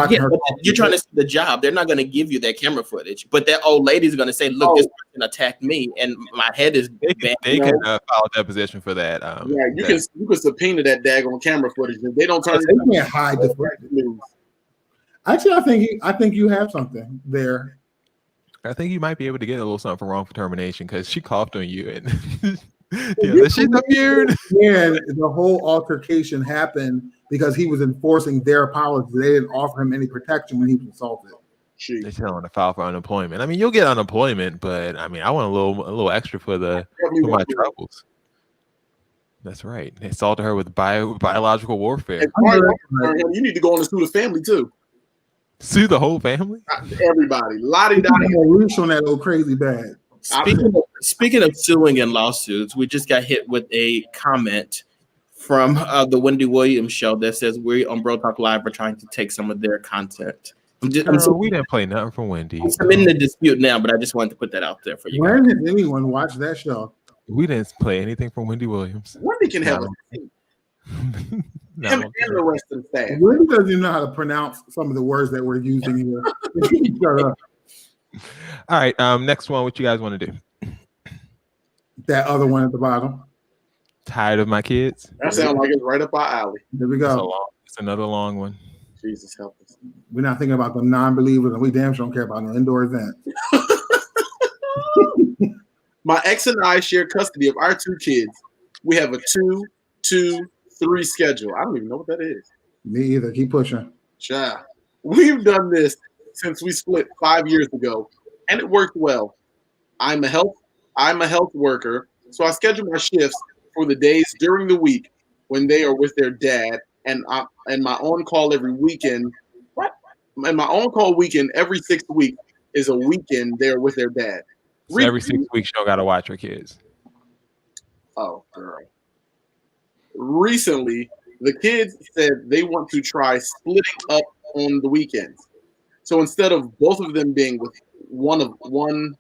Yeah, but you're trying to see the job. They're not going to give you that camera footage, but that old lady's going to say, "Look, this person attacked me, and my head is." They can file a deposition for that. Yeah, you can subpoena that daggone camera footage. If they don't turn, they can't hide the footage. Actually, I think you have something there. I think you might be able to get a little something for wrongful termination because she coughed on you and she's immune. Yeah, the whole altercation happened because he was enforcing their policy. They didn't offer him any protection when he was assaulted. They're telling to file for unemployment. I mean, you'll get unemployment, but I mean, I want a little extra for my troubles. That's right. They assaulted her with biological warfare. You need to go on and sue the family too. Sue the whole family? Everybody. Lottie Dottie. Loose on that old crazy bag. Speaking of suing and lawsuits, we just got hit with a comment from the Wendy Williams show that says we on Bro Talk Live are trying to take some of their content. We didn't play nothing from Wendy. I'm in the dispute now, but I just wanted to put that out there for you. When did anyone watch that show? We didn't play anything from Wendy Williams. Wendy can have him and the rest of the staff. Wendy doesn't even know how to pronounce some of the words that we're using here. All right, next one. What you guys want to do? That other one at the bottom. Tired of my kids. That sounds like it's right up our alley. There we go. It's another long one. Jesus help us. We're not thinking about the non-believers, and we damn sure don't care about an indoor event. My ex and I share custody of our 2 kids. We have a 2-2-3 schedule. I don't even know what that is. Me either. Keep pushing. Child. We've done this since we split 5 years ago, and it worked well. I'm a health worker, so I schedule my shifts for the days during the week when they are with their dad, and my on-call every weekend. What? And my on-call weekend every 6 weeks is a weekend they're with their dad. So every 6 weeks, you don't got to watch your kids. Oh, girl. Recently, the kids said they want to try splitting up on the weekends. So instead of both of them being with one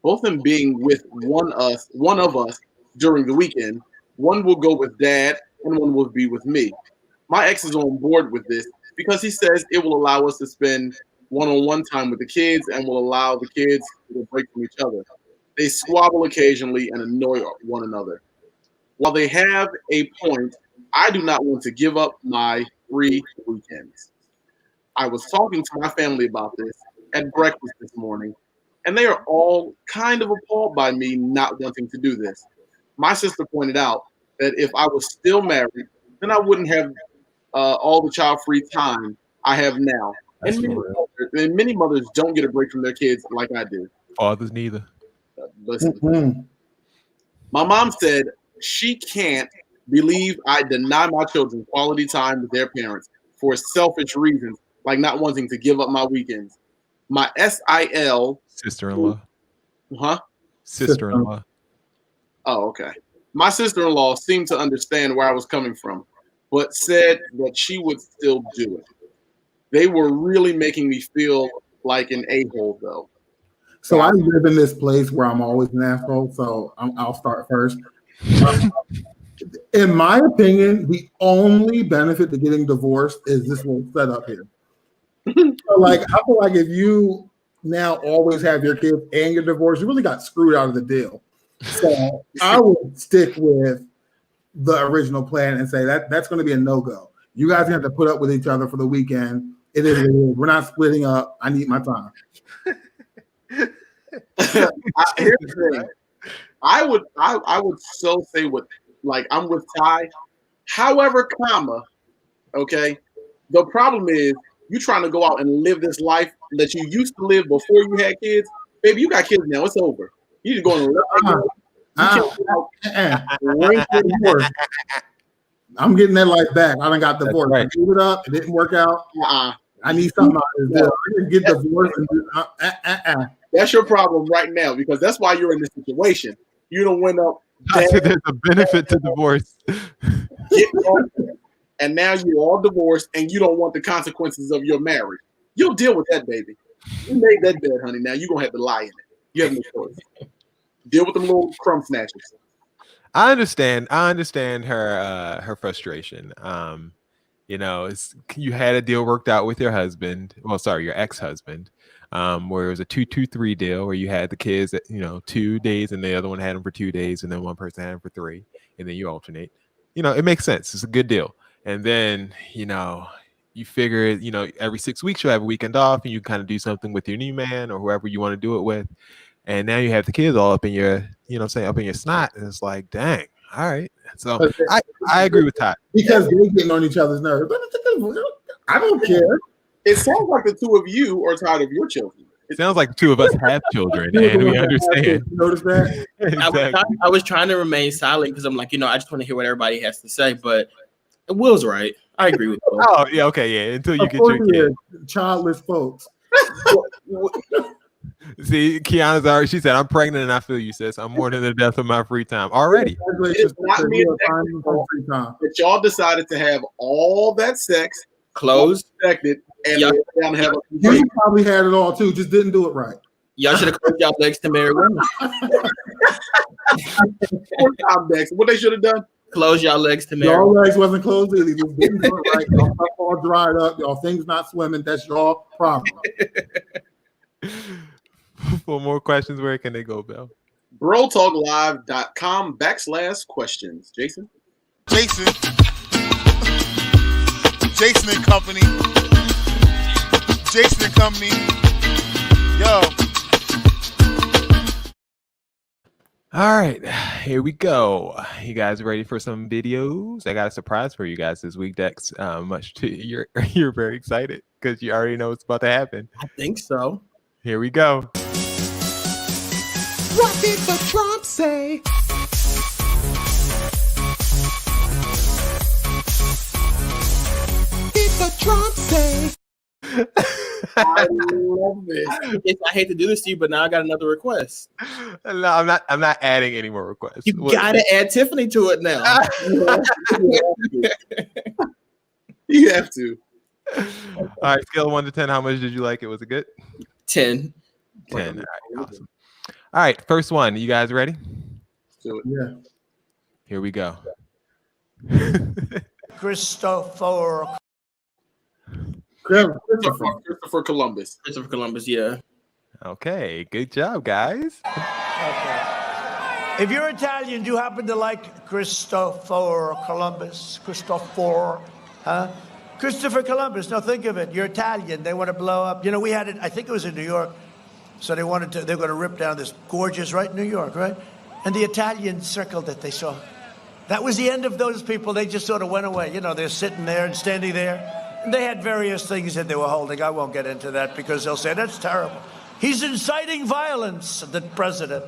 both of them being with one of us during the weekend. One will go with dad, and one will be with me. My ex is on board with this because he says it will allow us to spend one-on-one time with the kids and will allow the kids to break from each other. They squabble occasionally and annoy one another. While they have a point, I do not want to give up my free weekends. I was talking to my family about this at breakfast this morning, and they are all kind of appalled by me not wanting to do this. My sister pointed out that if I was still married, then I wouldn't have all the child-free time I have now. And many mothers don't get a break from their kids like I do. Fathers neither. Listen, my mom said she can't believe I deny my children quality time with their parents for selfish reasons, like not wanting to give up my weekends. My SIL sister-in-law. Huh? Sister-in-law. Oh, okay. My sister-in-law seemed to understand where I was coming from, but said that she would still do it. They were really making me feel like an a-hole, though. So I live in this place where I'm always an asshole, so I'll start first. In my opinion, the only benefit to getting divorced is this little setup here. So like, I feel like if you now always have your kids and you're divorced, you really got screwed out of the deal. So I would stick with the original plan and say that's going to be a no-go. You guys have to put up with each other for the weekend. It is what it is. We're not splitting up. I need my time. Here's the thing. I would so say I'm with Ty. However, okay. The problem is you trying to go out and live this life that you used to live before you had kids. Baby, you got kids now. It's over. You need to go and live. I'm getting that life back. I done got divorced. Right. I gave it up. It didn't work out. I need something out of this deal. I didn't get divorced. That's your problem right now because that's why you're in this situation. You don't went up. There's a benefit to divorce. And now you're all divorced and you don't want the consequences of your marriage. You'll deal with that, baby. You made that bed, honey. Now you're going to have to lie in it. You have no choice. Deal with them little crumb snatchers. I understand her frustration. You had a deal worked out with your husband. Well, sorry, your ex-husband, where it was a 2-2-3 deal where you had the kids at 2 days and the other one had them for 2 days and then one person had them for 3 and then you alternate. It makes sense. It's a good deal. And then you figure every 6 weeks you'll have a weekend off and you kind of do something with your new man or whoever you want to do it with. And now you have the kids all up in your, up in your snot. And it's like, dang, all right. So I agree with Todd. Because they're getting on each other's nerves. I don't care. It sounds like the two of you are tired of your children. It sounds like the two of us have children and we understand. Notice that? Exactly. I was trying to remain silent because I'm like, I just want to hear what everybody has to say. But Will's right. I agree with Will. Oh, yeah, okay, yeah. Until you get your kid. Childless folks. See, Kiana's already, she said, I'm pregnant and I feel you, sis. I'm mourning the death of my free time. Already. It's not me that y'all decided to have all that sex, closed, and have you probably had it all too, just didn't do it right. Y'all should have closed y'all legs to marry women. What they should have done? Close y'all legs to marry. Y'all legs wasn't closed either. You didn't do it right. Y'all all dried up. Y'all things not swimming. That's your problem. For more questions, where can they go, Bill? BroTalkLive.com/questions. Jason and Company. Jason and Company. Yo. All right, here we go. You guys ready for some videos? I got a surprise for you guys this week, Dex. You're very excited because you already know what's about to happen. I think so. Here we go. What did the Trump say? Did the Trump say? I love this. I hate to do this to you, but now I got another request. No, I'm not adding any more requests. You gotta add Tiffany to it now. You have to. All right, scale of 1 to 10. How much did you like it? Was it good? 10. 10. All right, awesome. All right, first one. You guys ready? Do it. Yeah. Here we go. Christopher Christopher Columbus. Christopher Columbus, yeah. Okay, good job, guys. Okay. If you're Italian, do you happen to like Christopher Columbus? Christopher, huh? Christopher Columbus. Now think of it. You're Italian. They want to blow up. You know, we had it. I think it was in New York. So they're going to rip down this gorgeous, right? New York, right? And the Italians circled it. They saw. That was the end of those people. They just sort of went away. You know, they're sitting there and standing there. And they had various things that they were holding. I won't get into that because they'll say, that's terrible. He's inciting violence, the president.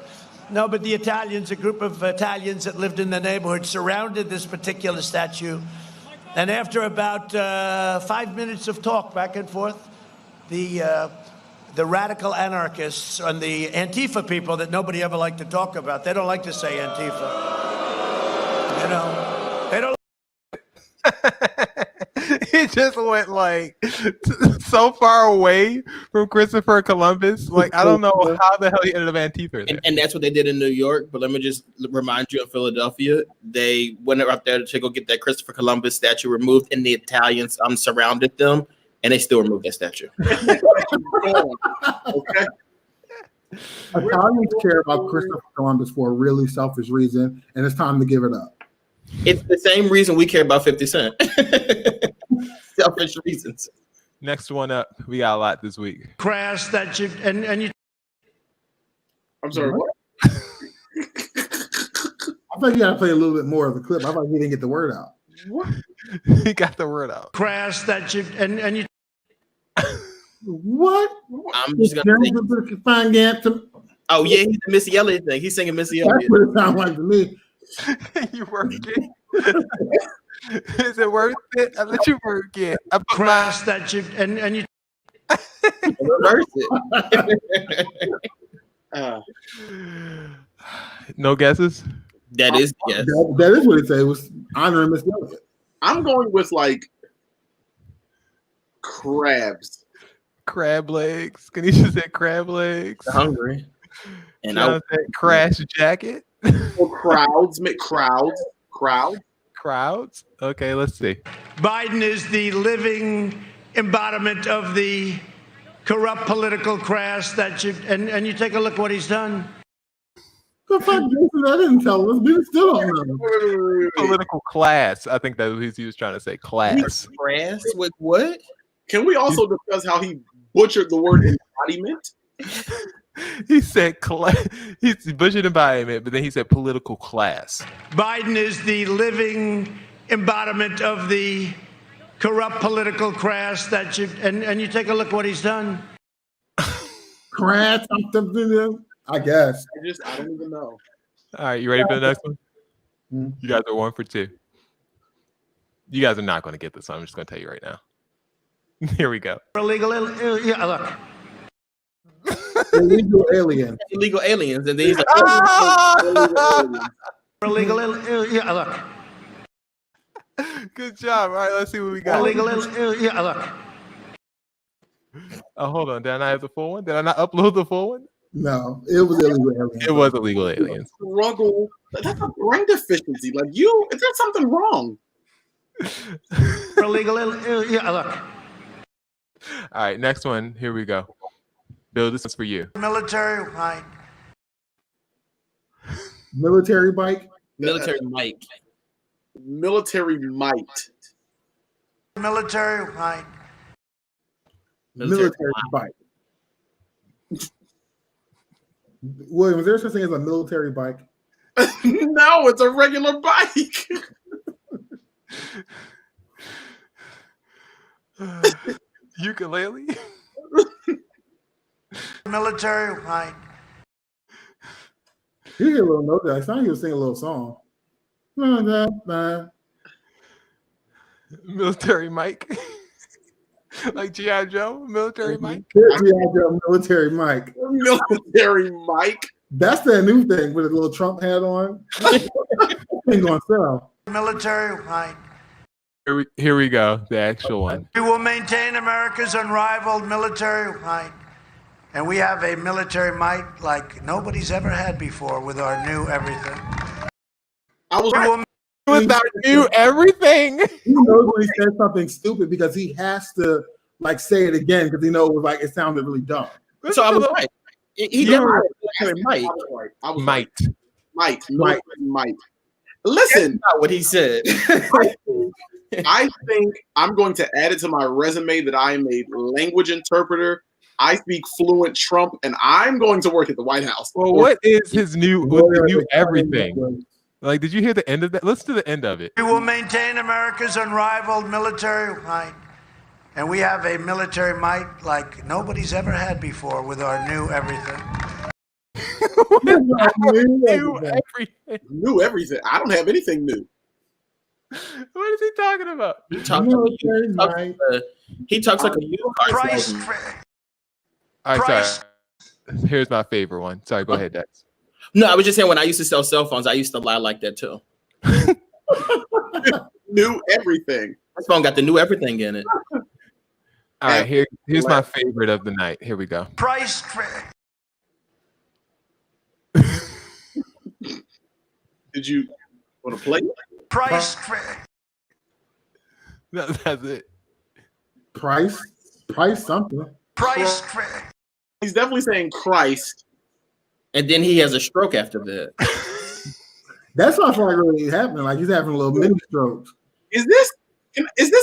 No, but the Italians, a group of Italians that lived in the neighborhood, surrounded this particular statue. And after about 5 minutes of talk back and forth, the radical anarchists and the Antifa people that nobody ever liked to talk about, they don't like to say Antifa. You know, they don't. It just went like so far away from Christopher Columbus. Like, I don't know how the hell he ended up Antifa there. And that's what they did in New York. But let me just remind you, in Philadelphia, they went up there to go get that Christopher Columbus statue removed, and the Italians surrounded them, and they still removed that statue. Okay. Italians care about Christopher Columbus for a really selfish reason, and it's time to give it up. It's the same reason we care about 50 Cent. Selfish reasons. Next one up. We got a lot this week. Crash that you and you. I'm sorry, what? I thought you got to play a little bit more of the clip. I thought you didn't get the word out. What? He got the word out. Crash that you and you. What? I'm just gonna say, oh yeah, he's the Missy Elliott thing. He's singing Missy Elliott. That's what it sounds like to me. You work it. Is it worth it? I let you work it. I put Crash that you and you. Reverse it. No guesses? That is yes. That is what it said. It was honoring Miss Elliott. I'm going with like crabs. Crab legs. Kanisha said crab legs. Hungry. And I said crash jacket. Or crowds. Crowds. Okay, let's see. Biden is the living embodiment of the corrupt political crash that you and you take a look what he's done. The fuck, Jason? I didn't tell us. We still don't know. Political class. I think that he was trying to say class. Crass with what? Can we also discuss how he butchered the word embodiment? He said he's butchered embodiment, but then he said political class. Biden is the living embodiment of the corrupt political crash that you and you take a look what he's done. Crash, I guess. I don't even know. All right, you ready for the next one? Mm-hmm. You guys are 1 for 2. You guys are not going to get this one. I'm just going to tell you right now. Here we go. Illegal, yeah, look. Illegal aliens. Illegal aliens, and then he's like, illegal, yeah, look. Good job. All right, let's see what we got. Illegal, yeah, look. Oh, hold on. Did I not have the full one? Did I not upload the full one? No, it was illegal aliens. It was illegal aliens. Struggle. That's a brain deficiency. Like is there something wrong? Illegal, yeah, look. All right, next one. Here we go. Bill, this is for you. Military might. Military bike. military might. Military might. Military might. Military bike. William, is there such thing as a military bike? No, it's a regular bike. Ukulele? Military might. You hear a little note there. I thought he was singing a little song. Military Mike. Like G.I. Joe, military Mike. G.I. Joe, military Mike. Military Mike. That's that new thing with a little Trump hat on. Ain't gonna sell. Military might. Here we go. The actual one. We will maintain America's unrivaled military might. And we have a military might like nobody's ever had before with our new everything. I was right. With our new everything. He knows when he says something stupid because he has to like say it again because he knows like it sounded really dumb. So I was right. He definitely might. Might. Listen, that's not what he said. I think I'm going to add it to my resume that I am a language interpreter. I speak fluent Trump, and I'm going to work at the White House. Well, what is his new everything? Like, did you hear the end of that? Listen to the end of it. We will maintain America's unrivaled military might. And we have a military might like nobody's ever had before with our new everything. New everything. I don't have anything new. What is he talking about? He talks like a used car salesman. All right, sorry. Here's my favorite one. Sorry, go ahead, Dex. No, I was just saying when I used to sell cell phones, I used to lie like that too. New everything. This phone got the new everything in it. All right, here's my favorite of the night. Here we go. Price. Did you want to play? Price. That's it. Price something. Price. He's definitely saying Christ. And then he has a stroke after that. That's not like really happening. Like he's having a little mini strokes. Is this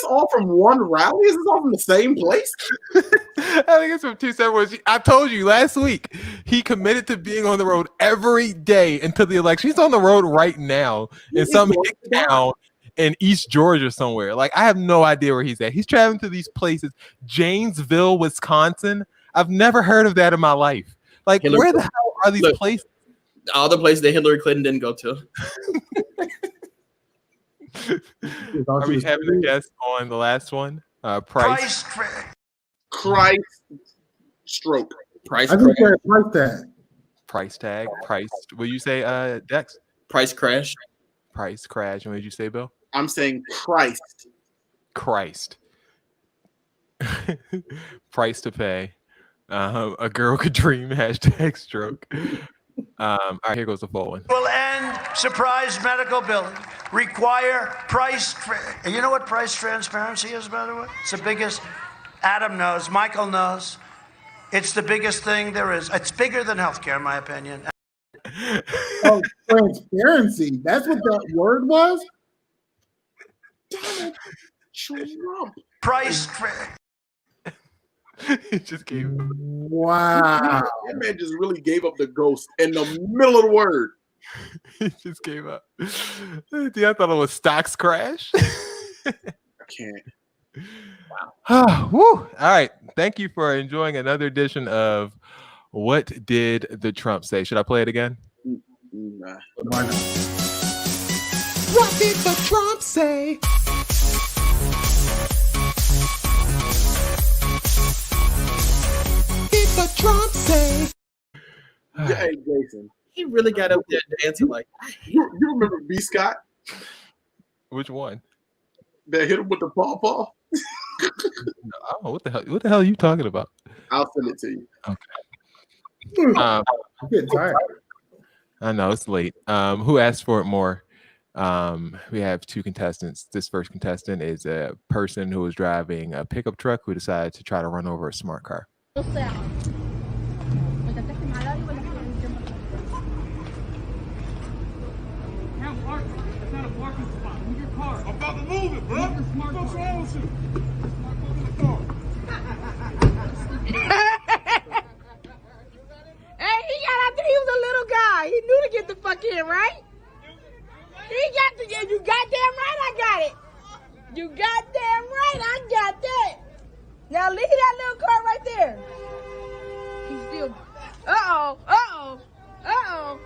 all from one rally? Is this all from the same place? I think it's from 2 separate. I told you last week he committed to being on the road every day until the election. He's on the road right now in some town in East Georgia somewhere. Like I have no idea where he's at. He's traveling to these places. Janesville, Wisconsin. I've never heard of that in my life. Like where the hell are these places? All the places that Hillary Clinton didn't go to. Are we having a guess on the last one? Price. Christ stroke. Price. I think that's price tag. Price tag. Price. Will you say Dex? Price crash. Price crash. And what did you say, Bill? I'm saying Christ. Christ. Price to pay. A girl could dream. Hashtag stroke. All right, here goes the full one. Will end surprise medical billing. Require price. You know what price transparency is, by the way? It's the biggest. Adam knows. Michael knows. It's the biggest thing there is. It's bigger than healthcare, in my opinion. Oh, transparency. That's what that word was? Donald Trump. Price. He just gave. Wow. That man just really gave up the ghost in the middle of the word. He just gave up. Dude, I thought it was stocks crash. I can't. Wow. Woo. All right. Thank you for enjoying another edition of What Did the Trump Say? Should I play it again? Nah. Why not? What did the Trump say? Did the Trump say? Hey, Jason. He really got up there dancing like. You remember B. Scott? Which one? That hit him with the paw? Oh, what the hell are you talking about? I'll send it to you. Okay. I'm getting tired. I know it's late. Who asked for it more? We have 2 contestants. This first contestant is a person who was driving a pickup truck who decided to try to run over a smart car. I'm about to move it, bro. What's wrong with you? Hey, he got out there. He was a little guy. He knew to get the fuck in, right? He got to get. You goddamn right, I got it. You goddamn right, I got that. Now leave that little car right there. He's still. Uh-oh. Uh-oh. Uh-oh.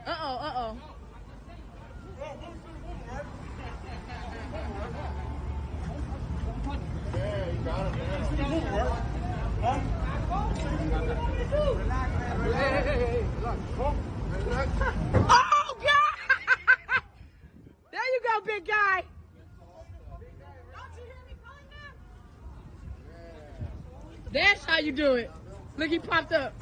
Uh-oh. Uh-oh. Oh, God! There you go, big guy. That's how you do it. Look, he popped up.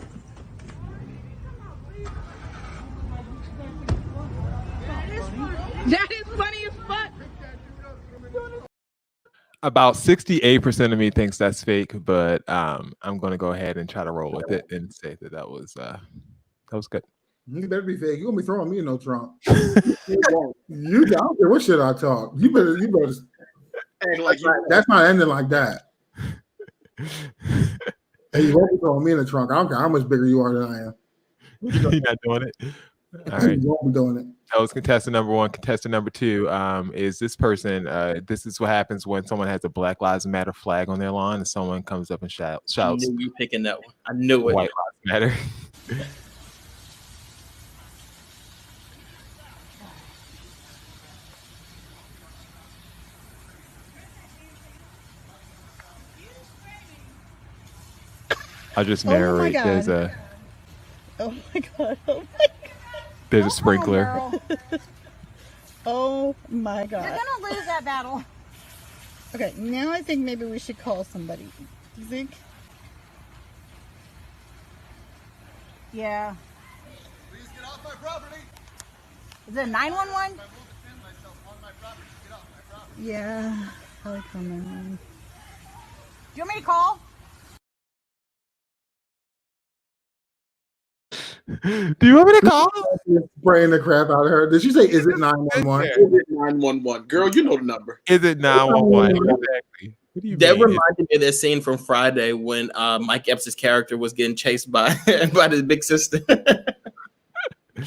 That is funny as fuck. About 68% of me thinks that's fake, but I'm gonna go ahead and try to roll with it and say that was good. You better be fake. You gonna be throwing me in no trunk. You don't care what shit I talk. You better. That's not ending like that. And you won't be throwing me in the trunk. I don't care how much bigger you are than I am. You're not doing it. All right. You won't be doing it. That was contestant number one. Contestant number two is this person. This is what happens when someone has a Black Lives Matter flag on their lawn and someone comes up and shouts. I knew you picking that one. I knew it. White Lives Matter. I'll just narrate. There's a. Oh my god! Oh my god! There's a sprinkler. Oh my god! You're gonna lose that battle. Okay, now I think maybe we should call somebody. Do you think? Yeah. Please get off my property. Is it 911? Yeah. Probably call 911. Do you want me to call? Do you want me to call? Spraying the crap out of her. Did she say, is it 911? Is it 911? Girl, you know the number. Is it 911? Exactly. What do you That mean? reminded me of that scene from Friday when Mike Epps' character was getting chased by his big sister. All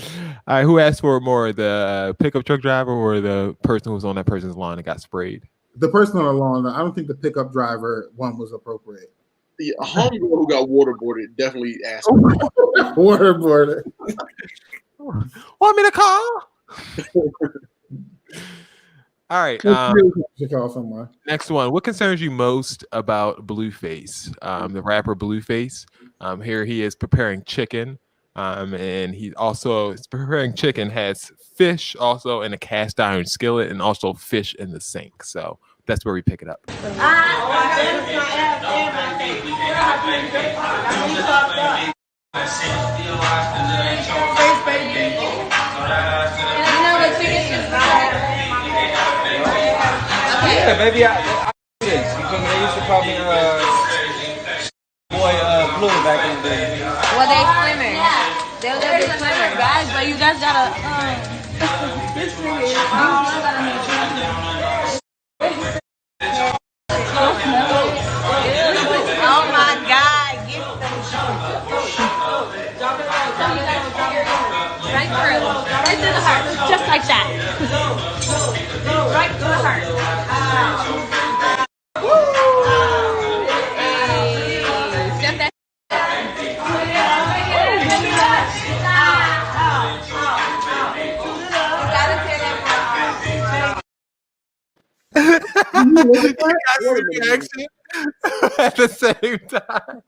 right, who asked for it more, the pickup truck driver or the person who was on that person's lawn and got sprayed? The person on the lawn. I don't think the pickup driver one was appropriate. The homegirl who got waterboarded definitely asked. Waterboarded. Want me to call? All right. Call someone. Next one. What concerns you most about Blueface? The rapper Blueface. Here he is preparing chicken. And he also is preparing chicken, has fish also in a cast iron skillet and also fish in the sink. So that's where we pick it up. Yeah, maybe I do this. You feel me? They used to call me boy Blue back in the day. Well, they swimming. They're the swimmer guys, but you guys gotta. This thing is. Oh my God! Get right through, right through the heart, just like that. Right through the heart. Hey, step that. Reaction at the same time.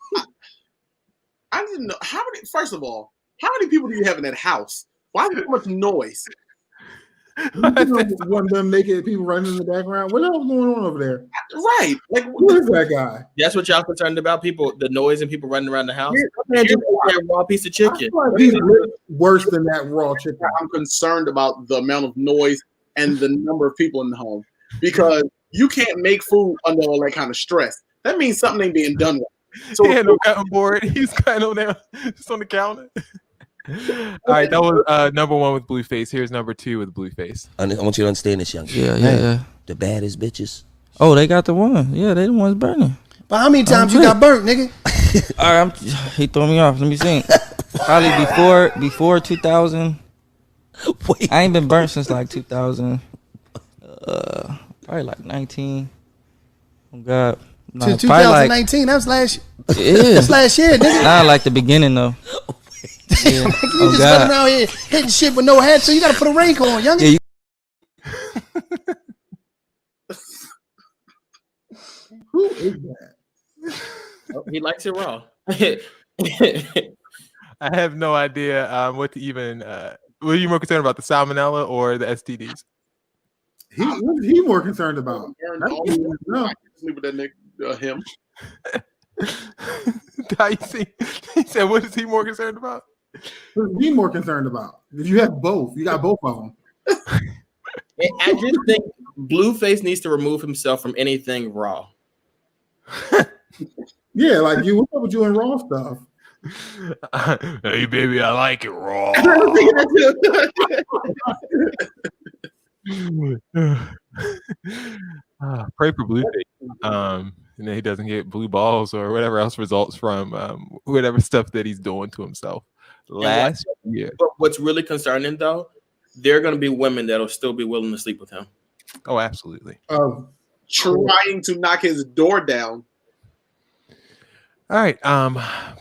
I didn't know how many. First of all, how many people do you have in that house? Why is there so much noise? One of them naked people running in the background. What else going on over there? Right. Like, who is that guy? That's what y'all concerned about? People, the noise and people running around the house? Man, just that raw piece of chicken. He's worse than that raw chicken. I'm concerned about the amount of noise and the number of people in the home because you can't make food under all that kind of stress. That means something ain't being done right. So he had no cutting board. He's cutting on there, just on the counter. All right, that was number one with Blueface. Here's number two with Blueface. I want you to understand this, young man. Yeah. The baddest bitches. Oh, they got the one. Yeah, they the ones burning. But how many times you got burnt, nigga? All right, he threw me off. Let me think. Probably before 2000. Wait, I ain't been burnt since like 2000. Probably like 19. Oh God. No, 2019. That was last year. Yeah. That's last year, nigga. Nah, like the beginning though. Yeah. You just running around here hitting shit with no hat, so you gotta put a raincoat on, young. Yeah, Who is that? Oh, he likes it raw. I have no idea what to even. What are you more concerned about, the salmonella or the STDs? He more concerned about. Sleep with that nigga, him. How you see? He said, "What is he more concerned about?" What is he more concerned about? If you have both, you got both of them. I just think Blueface needs to remove himself from anything raw. Yeah, like you. What's up with you and raw stuff? Hey, baby, I like it raw. Pray for Blueface. And then he doesn't get blue balls or whatever else results from whatever stuff that he's doing to himself. Last year. But what's really concerning though, there are going to be women that'll still be willing to sleep with him. Oh, absolutely. Trying to knock his door down. All right.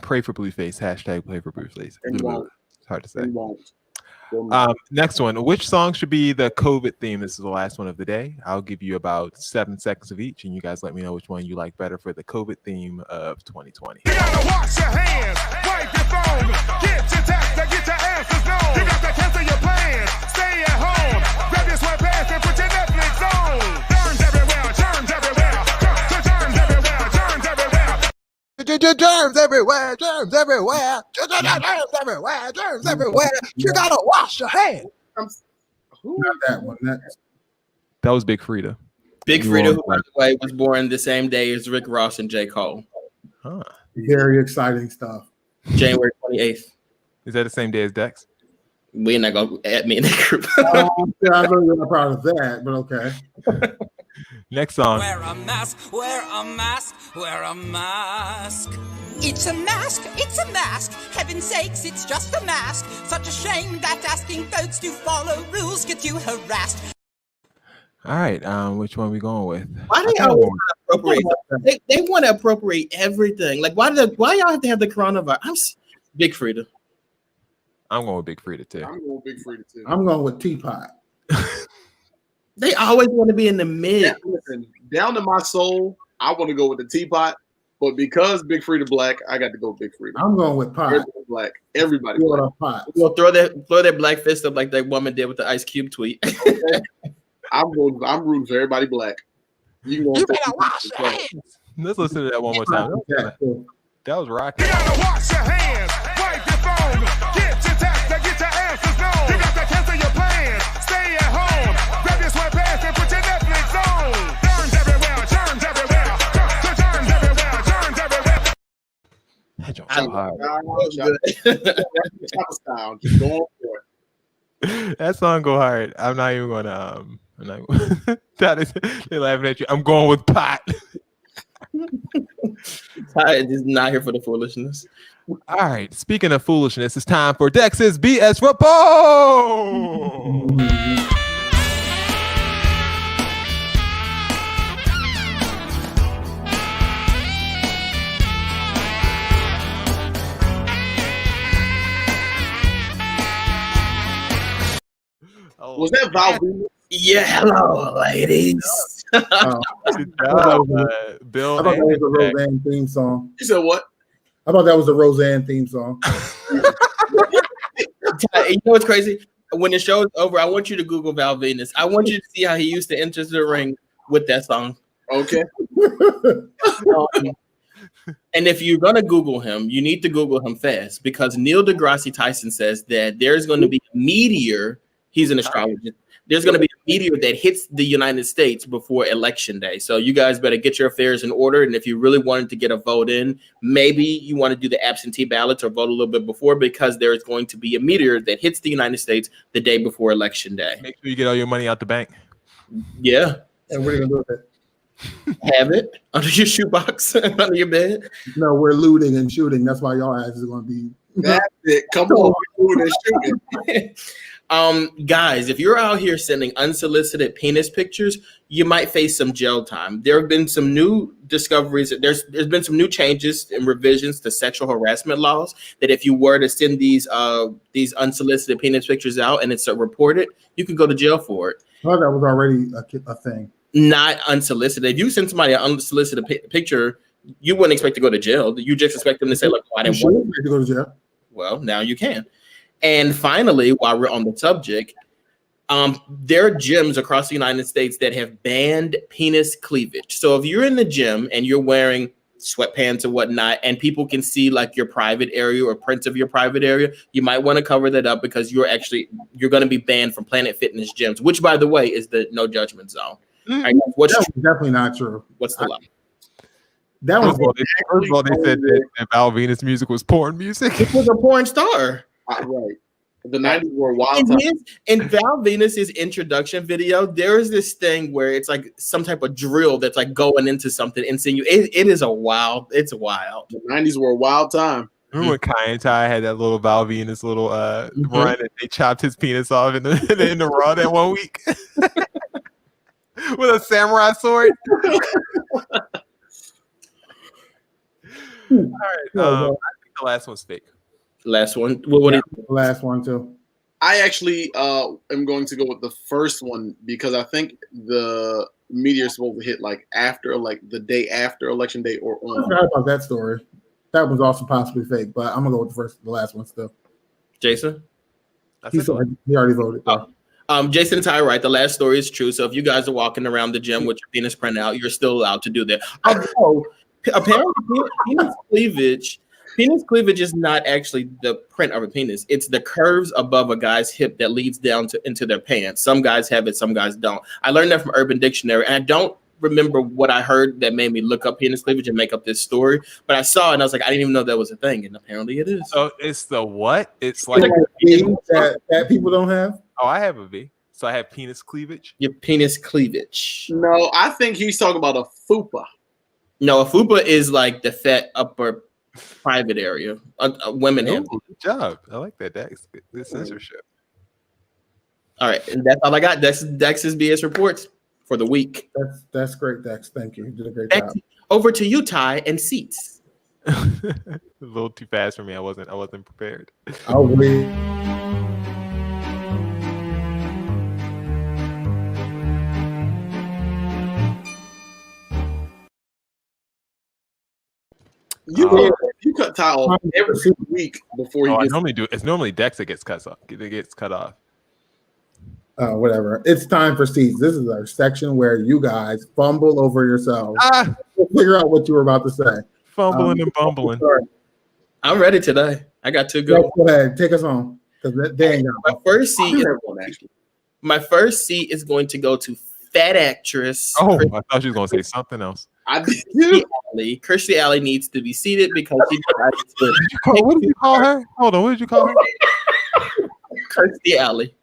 Pray for Blueface. Hashtag pray for Blueface. It's hard to say. Next one. Which song should be the COVID theme? This is the last one of the day. I'll give you about 7 seconds of each, and you guys let me know which one you like better for the COVID theme of 2020. You gotta wash your hands, wipe your phone, get your text, get your answers known. You got to cancel your plans, stay at home, grab your sweatpants and put your Netflix on. Germs everywhere, germs everywhere, germs everywhere, germs everywhere. Germs everywhere, germs everywhere, germs everywhere, germs everywhere. You gotta wash your hands. Not that one. That was Big Frida. Big Frida, who, by the way, was born the same day as Rick Ross and J. Cole. Huh. Very exciting stuff. January 28th. Is that the same day as Dex? We're not going to add me in that group. I'm really not proud of that, but okay. Next song. Wear a mask, wear a mask, wear a mask. It's a mask, it's a mask. Heaven's sakes, it's just a mask. Such a shame that asking folks to follow rules gets you harassed. All right. Which one are we going with? Why do y'all want to appropriate? They want to appropriate everything. Like, why y'all have to have the coronavirus? Big Frida. I'm going with Big Frida too. I'm going with Big Frida too. I'm going with Teapot. They always want to be in the mid. Yeah, listen, down to my soul, I want to go with the Teapot, but because Big Frida black, I got to go with Big Frida. I'm going with Pot. Everybody black. Everybody black. Pot. We'll throw that black fist up like that woman did with the Ice Cube tweet. Okay. I'm rooting for everybody black. You better wash your hands. Let's listen to that one more time. That was rocking. You gotta wash your hands, wipe your phone, get your text, get your answers known. You got to cancel your plans, stay at home, grab your sweatpants and put your Netflix on. Germs everywhere, germs everywhere, germs everywhere, germs everywhere. That joint so hard. Keep going for it. That song go hard. I'm not even gonna that is, they're laughing at you. I'm going with Pot. I just not here for the foolishness. All right. Speaking of foolishness, it's time for Dex's BS report. Was that Val? Yeah, hello, ladies. Good job, Bill. I thought that was the Roseanne theme song. You said what? I thought that was the Roseanne theme song. You know what's crazy? When the show is over, I want you to Google Val Venus. I want you to see how he used to enter the ring with that song. Okay. And if you're gonna Google him, you need to Google him fast because Neil deGrasse Tyson says that there's going to be a meteor. He's an astrologist. There's going to be a meteor that hits the United States before Election Day. So you guys better get your affairs in order. And if you really wanted to get a vote in, maybe you want to do the absentee ballots or vote a little bit before because there is going to be a meteor that hits the United States the day before Election Day. Make sure you get all your money out the bank. Yeah. And what are you going to do with it? Have it under your shoebox, under your bed. No, we're looting and shooting. That's why y'all asses are going to be. That's it. Come on, we're looting and shooting. Guys, if you're out here sending unsolicited penis pictures, you might face some jail time. There have been some new discoveries. There's been some new changes and revisions to sexual harassment laws that if you were to send these unsolicited penis pictures out and it's reported, you could go to jail for it. I thought that was already a thing. Not unsolicited. If you send somebody an unsolicited picture, you wouldn't expect to go to jail. You just expect them to say, "Look, I didn't want to go to jail." Well, now you can. And finally, while we're on the subject, there are gyms across the United States that have banned penis cleavage. So if you're in the gym and you're wearing sweatpants or whatnot, and people can see like your private area or prints of your private area, you might want to cover that up because you're going to be banned from Planet Fitness gyms, which by the way is the no judgment zone. All right, That's definitely not true. What's the lie? That was First of all, they said that Val Venus music was porn music. It was a porn star. Right. The 90s were a wild time. In Val Venus's introduction video, there is this thing where it's like some type of drill that's like going into something, it's wild. The 90s were a wild time. Remember when Kai and Ty had that little Val Venus little run and they chopped his penis off in the Raw that 1 week with a samurai sword? All right. I think the last one's fake. Last one. What is the last one too? I actually am going to go with the first one because I think the meteor is supposed to hit like the day after election day or on. I forgot about that story. That was also possibly fake, but I'm gonna go with the last one still. Jason? He already voted. Jason and Ty, right? The last story is true. So if you guys are walking around the gym with your penis print out, you're still allowed to do that. Although apparently penis cleavage is not actually the print of a penis. It's the curves above a guy's hip that leads down into their pants. Some guys have it, some guys don't. I learned that from Urban Dictionary, and I don't remember what I heard that made me look up penis cleavage and make up this story. But I saw it, and I was like, I didn't even know that was a thing, and apparently it is. So it's the what? It's like that people don't have? Oh, I have a V. So I have penis cleavage? Your penis cleavage. No, I think he's talking about a fupa. No, a fupa is like the fat upper private area. Women have. Good job. I like that, Dex. Good censorship. All right, and that's all I got. That's Dex's BS reports for the week. That's great, Dex. Thank you. You did a great Dex, job. over to you, Ty, and seats. A little too fast for me. I wasn't prepared. I'll wait. You cut Ty off every week before I normally do. It's normally Dex that gets cut off. Whatever. It's time for seats. This is our section where you guys fumble over yourselves. We'll figure out what you were about to say. Fumbling and bumbling. I'm ready today. I got to go. Go ahead. Take us on. My first seat is going to go to fat actress. Oh, I thought she was going to say something else. Kirstie Alley needs to be seated because she decided to. What did you call her? Hold on. What did you call her? Kirstie Alley.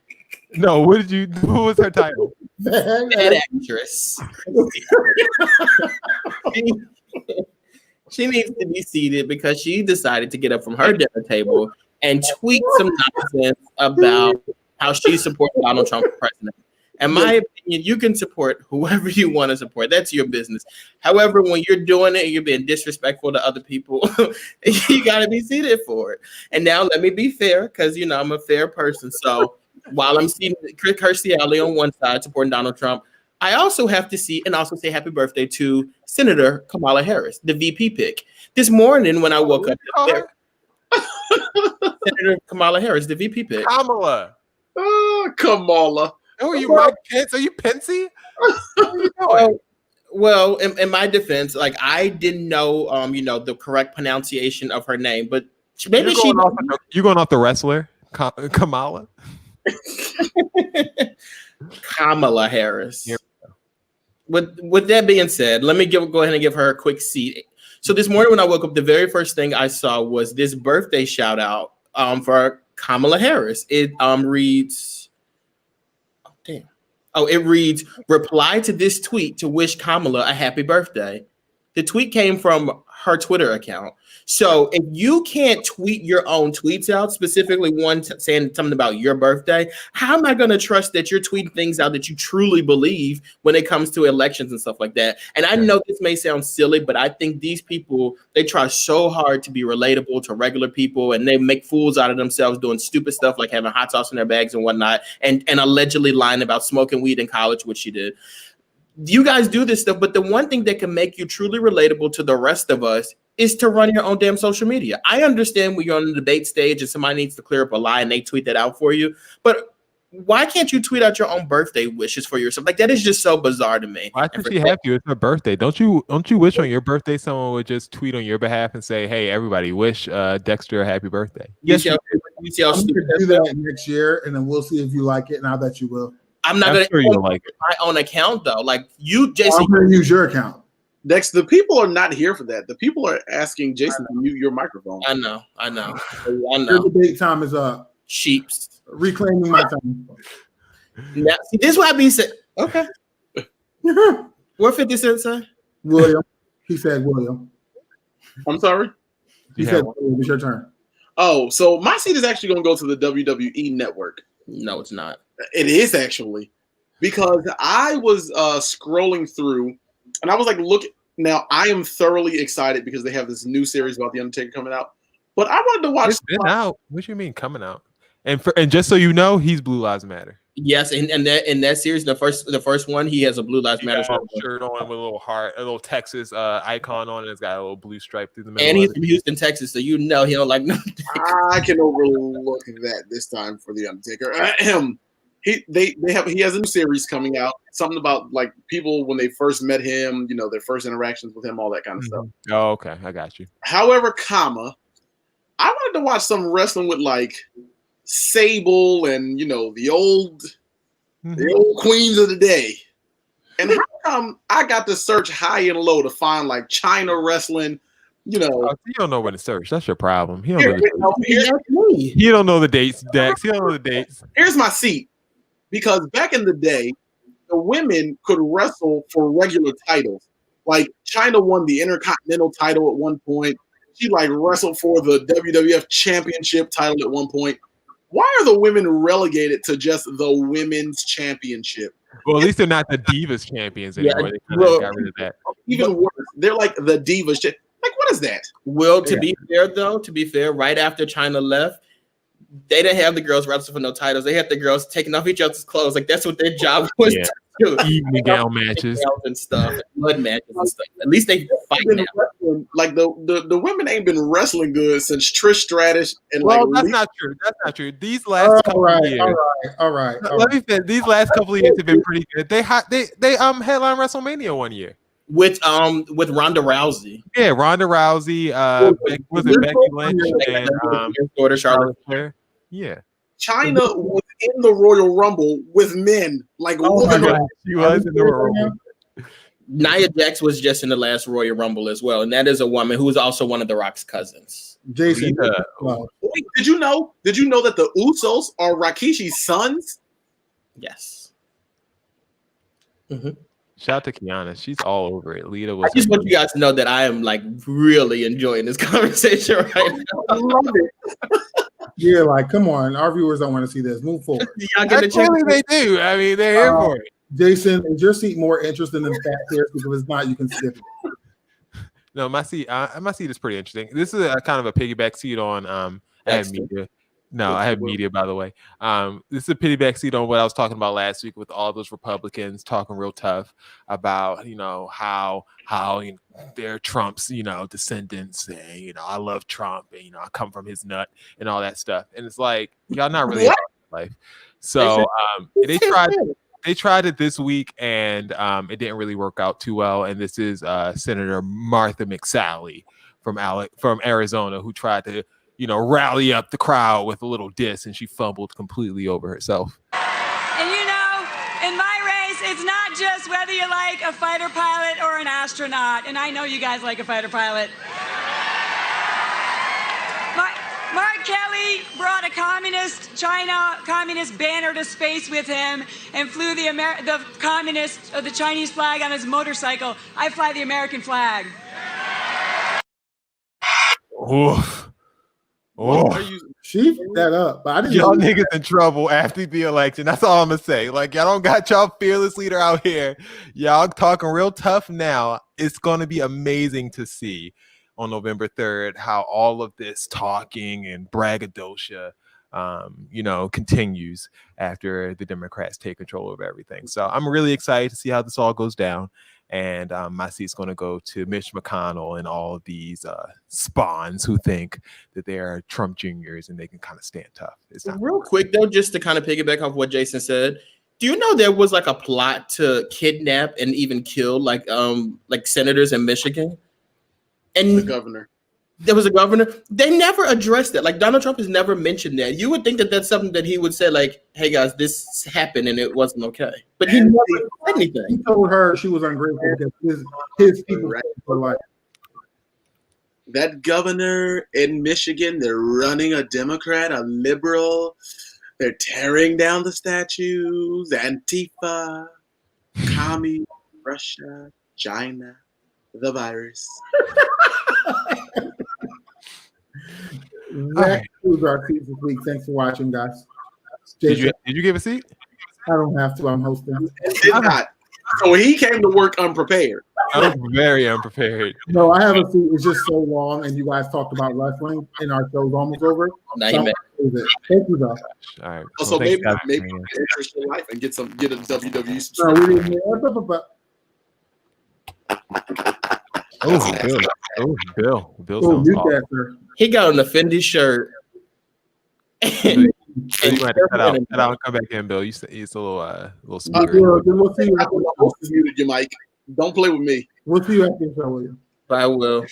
No, what was her title? Fat actress. She needs to be seated because she decided to get up from her dinner table and tweet some nonsense about how she supports Donald Trump for president. In my opinion, you can support whoever you want to support. That's your business. However, when you're doing it and you're being disrespectful to other people, you got to be seated for it. And now let me be fair because, I'm a fair person. So while I'm seeing Kirstie Alley on one side supporting Donald Trump, I also have to see and also say happy birthday to Senator Kamala Harris, the VP pick. This morning when I woke up, Senator Kamala Harris, the VP pick. Kamala. Kamala. Oh, are you Mike Pence? Are you Pensy? Well, in my defense, like I didn't know, the correct pronunciation of her name, but maybe you're going off the wrestler, Kamala. Kamala Harris. With that being said, let me go ahead and give her a quick seat. So this morning when I woke up, the very first thing I saw was this birthday shout out for Kamala Harris. It reads. It reads, reply to this tweet to wish Kamala a happy birthday. The tweet came from her Twitter account. So if you can't tweet your own tweets out, specifically one saying something about your birthday, how am I going to trust that you're tweeting things out that you truly believe when it comes to elections and stuff like that? And I know this may sound silly, but I think these people, they try so hard to be relatable to regular people, and they make fools out of themselves doing stupid stuff like having hot sauce in their bags and whatnot, and allegedly lying about smoking weed in college, which she did. You guys do this stuff, but the one thing that can make you truly relatable to the rest of us is to run your own damn social media. I understand when you're on the debate stage and somebody needs to clear up a lie and they tweet that out for you, but why can't you tweet out your own birthday wishes for yourself? Like that is just so bizarre to me. Why should she have to? It's her birthday. Don't you wish on your birthday someone would just tweet on your behalf and say, "Hey, everybody, wish Dexter a happy birthday." Yes, I'm gonna do that next year, and then we'll see if you like it. And I bet you will. I'm not I'm sure gonna you'll like it. my own account though. Like you, Jason. I'm gonna use your account. Dex, the people are not here for that. The people are asking Jason to mute your microphone. I know. Your debate time is up. Sheeps. Reclaiming my time. Now, see, this is what I be saying. Okay. What 50 Cent say? William. He said William. I'm sorry? He said William, it's your turn. Oh, so my seat is actually going to go to the WWE Network. No, it's not. It is actually. Because I was scrolling through, and I was like, look, now I am thoroughly excited because they have this new series about The Undertaker coming out. But I wanted to watch. It's been out. What do you mean coming out? And just so you know, he's Blue Lives Matter. Yes, and in that series, the first one, he has a Blue Lives Matter shirt on with a little heart, a little Texas icon on it. It's got a little blue stripe through the middle. And he's from Houston, Texas, so you know he don't like no. I can overlook that this time for The Undertaker. He has a new series coming out. Something about like people when they first met him, you know, their first interactions with him, all that kind of stuff. Oh, okay, I got you. However, I wanted to watch some wrestling with like Sable and you know the old queens of the day. And how come I got to search high and low to find like China wrestling? You know, you don't know where to search. That's your problem. He don't know the dates, Dex. He don't know the dates. Here's my seat. Because back in the day, the women could wrestle for regular titles. Like China won the Intercontinental title at one point. She like wrestled for the WWF Championship title at one point. Why are the women relegated to just the Women's Championship? Well, at least they're not the Divas champions anymore. They kind of got rid of that. Even worse, they're like the Divas. Like, what is that? Well, to be fair, right after China left, they didn't have the girls wrestling for no titles. They had the girls taking off each other's clothes. Like that's what their job was. Yeah. To do. Evening gown matches and stuff, and blood matches and stuff. At least they fight now. Like the women ain't been wrestling good since Trish Stratus and that's not true. That's not true. These last couple of years. All right. Let me finish. These last couple of years have been pretty good. They headlined WrestleMania one year with Ronda Rousey. Yeah, Ronda Rousey. Was it Becky Lynch and daughter Charlotte Flair? Yeah. China was in the Royal Rumble with men. Like, she was in the Royal Rumble. Nia Jax was just in the last Royal Rumble as well, and that is a woman who is also one of The Rock's cousins. Jason, wait, did you know that the Usos are Rikishi's sons? Yes. Mm-hmm. Shout out to Kiana. She's all over it. Lita was. I just want you guys to know that I am like really enjoying this conversation right now. I love it. Yeah, like, come on. Our viewers don't want to see this. Move forward. Actually, they do. I mean, they're here for it. Jason, is your seat more interesting than fat chairs? Because if not, you can skip it. No, my seat is pretty interesting. This is a kind of a piggyback seat on I have media. No, I have media, by the way. This is a piggyback seat on what I was talking about last week with all those Republicans talking real tough about, you know, how they're Trump's, you know, descendants, and you know, I love Trump, and you know, I come from his nut and all that stuff. And it's like, y'all not really about life. So they tried it this week, and it didn't really work out too well. And this is Senator Martha McSally from Arizona, who tried to, you know, rally up the crowd with a little diss, and she fumbled completely over herself. And you know, in my race, it's not just whether you like a fighter pilot or an astronaut. And I know you guys like a fighter pilot. Mark Kelly brought a China communist banner to space with him and flew the Chinese flag on his motorcycle. I fly the American flag. Oof. Oh, she fucked that up. But I didn't y'all niggas in trouble after the election. That's all I'm gonna say. Like, y'all don't got y'all fearless leader out here. Y'all talking real tough now. It's gonna be amazing to see on November 3rd how all of this talking and braggadocio you know, continues after the Democrats take control of everything. So I'm really excited to see how this all goes down. And my seat's going to go to Mitch McConnell and all of these spawns who think that they are Trump juniors and they can kind of stand tough. It's not real quick though, just to kind of piggyback off what Jason said. Do you know there was like a plot to kidnap and even kill like senators in Michigan? And the governor. There was a governor. They never addressed that. Like Donald Trump has never mentioned that. You would think that that's something that he would say, like, "Hey guys, this happened and it wasn't okay." But he never said anything. He told her she was ungrateful because his people were like. That governor in Michigan, they're running a Democrat, a liberal. They're tearing down the statues, Antifa, commie, Russia, China, the virus. That was our seat this week. Thanks for watching, guys. Jason, did you give a seat? I don't have to. I'm hosting. Did not. So he came to work unprepared. I was very unprepared. No, I have a seat. It's just so long, and you guys talked about wrestling, and our show's almost over. Thank you, though. All right. So maybe interest your life and get a WWE subscription. No, we didn't. Bill. Oh, you that, sir. He got an Fendi shirt. You might cut out and come back in, Bill. It's a little scary. We'll see you. Muted your mic. Don't play with me. We'll see you after the show, William. I will.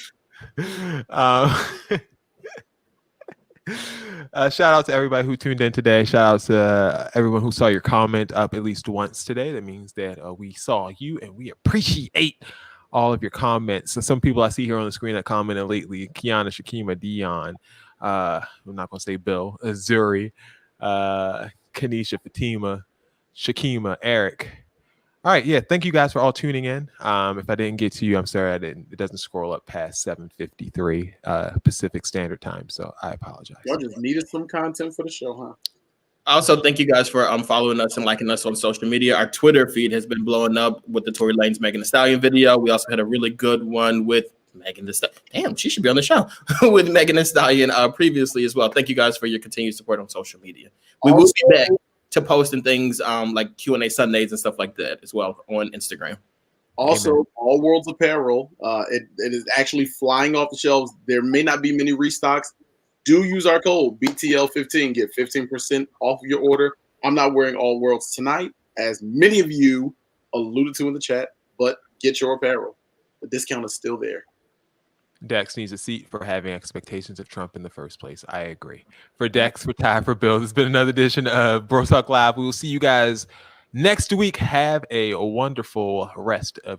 Shout out to everybody who tuned in today. Shout out to everyone who saw your comment up at least once today. That means that we saw you and we appreciate all of your comments. So some people I see here on the screen that commented lately: Kiana, Shakima, Dion. I'm not gonna say Bill, Zuri, Kanisha, Fatima, Shakima, Eric. All right, yeah. Thank you guys for all tuning in. If I didn't get to you, I'm sorry. It doesn't scroll up past 7:53 Pacific Standard Time, so I apologize. Y'all just needed some content for the show, huh? Also, thank you guys for following us and liking us on social media. Our Twitter feed has been blowing up with the Tory Lanez Megan Thee Stallion video. We also had a really good one with Megan Thee Stallion. Damn, she should be on the show with Megan Thee Stallion previously as well. Thank you guys for your continued support on social media. We will be back to posting things like Q&A Sundays and stuff like that as well on Instagram. Also, Amen. All Worlds Apparel, it is actually flying off the shelves. There may not be many restocks. Do use our code BTL15, get 15% off your order. I'm not wearing All Worlds tonight, as many of you alluded to in the chat, but get your apparel. The discount is still there. Dex needs a seat for having expectations of Trump in the first place. I agree. For Dex, for Ty, for Bill, this has been another edition of Bro Talk Live. We will see you guys next week. Have a wonderful rest of your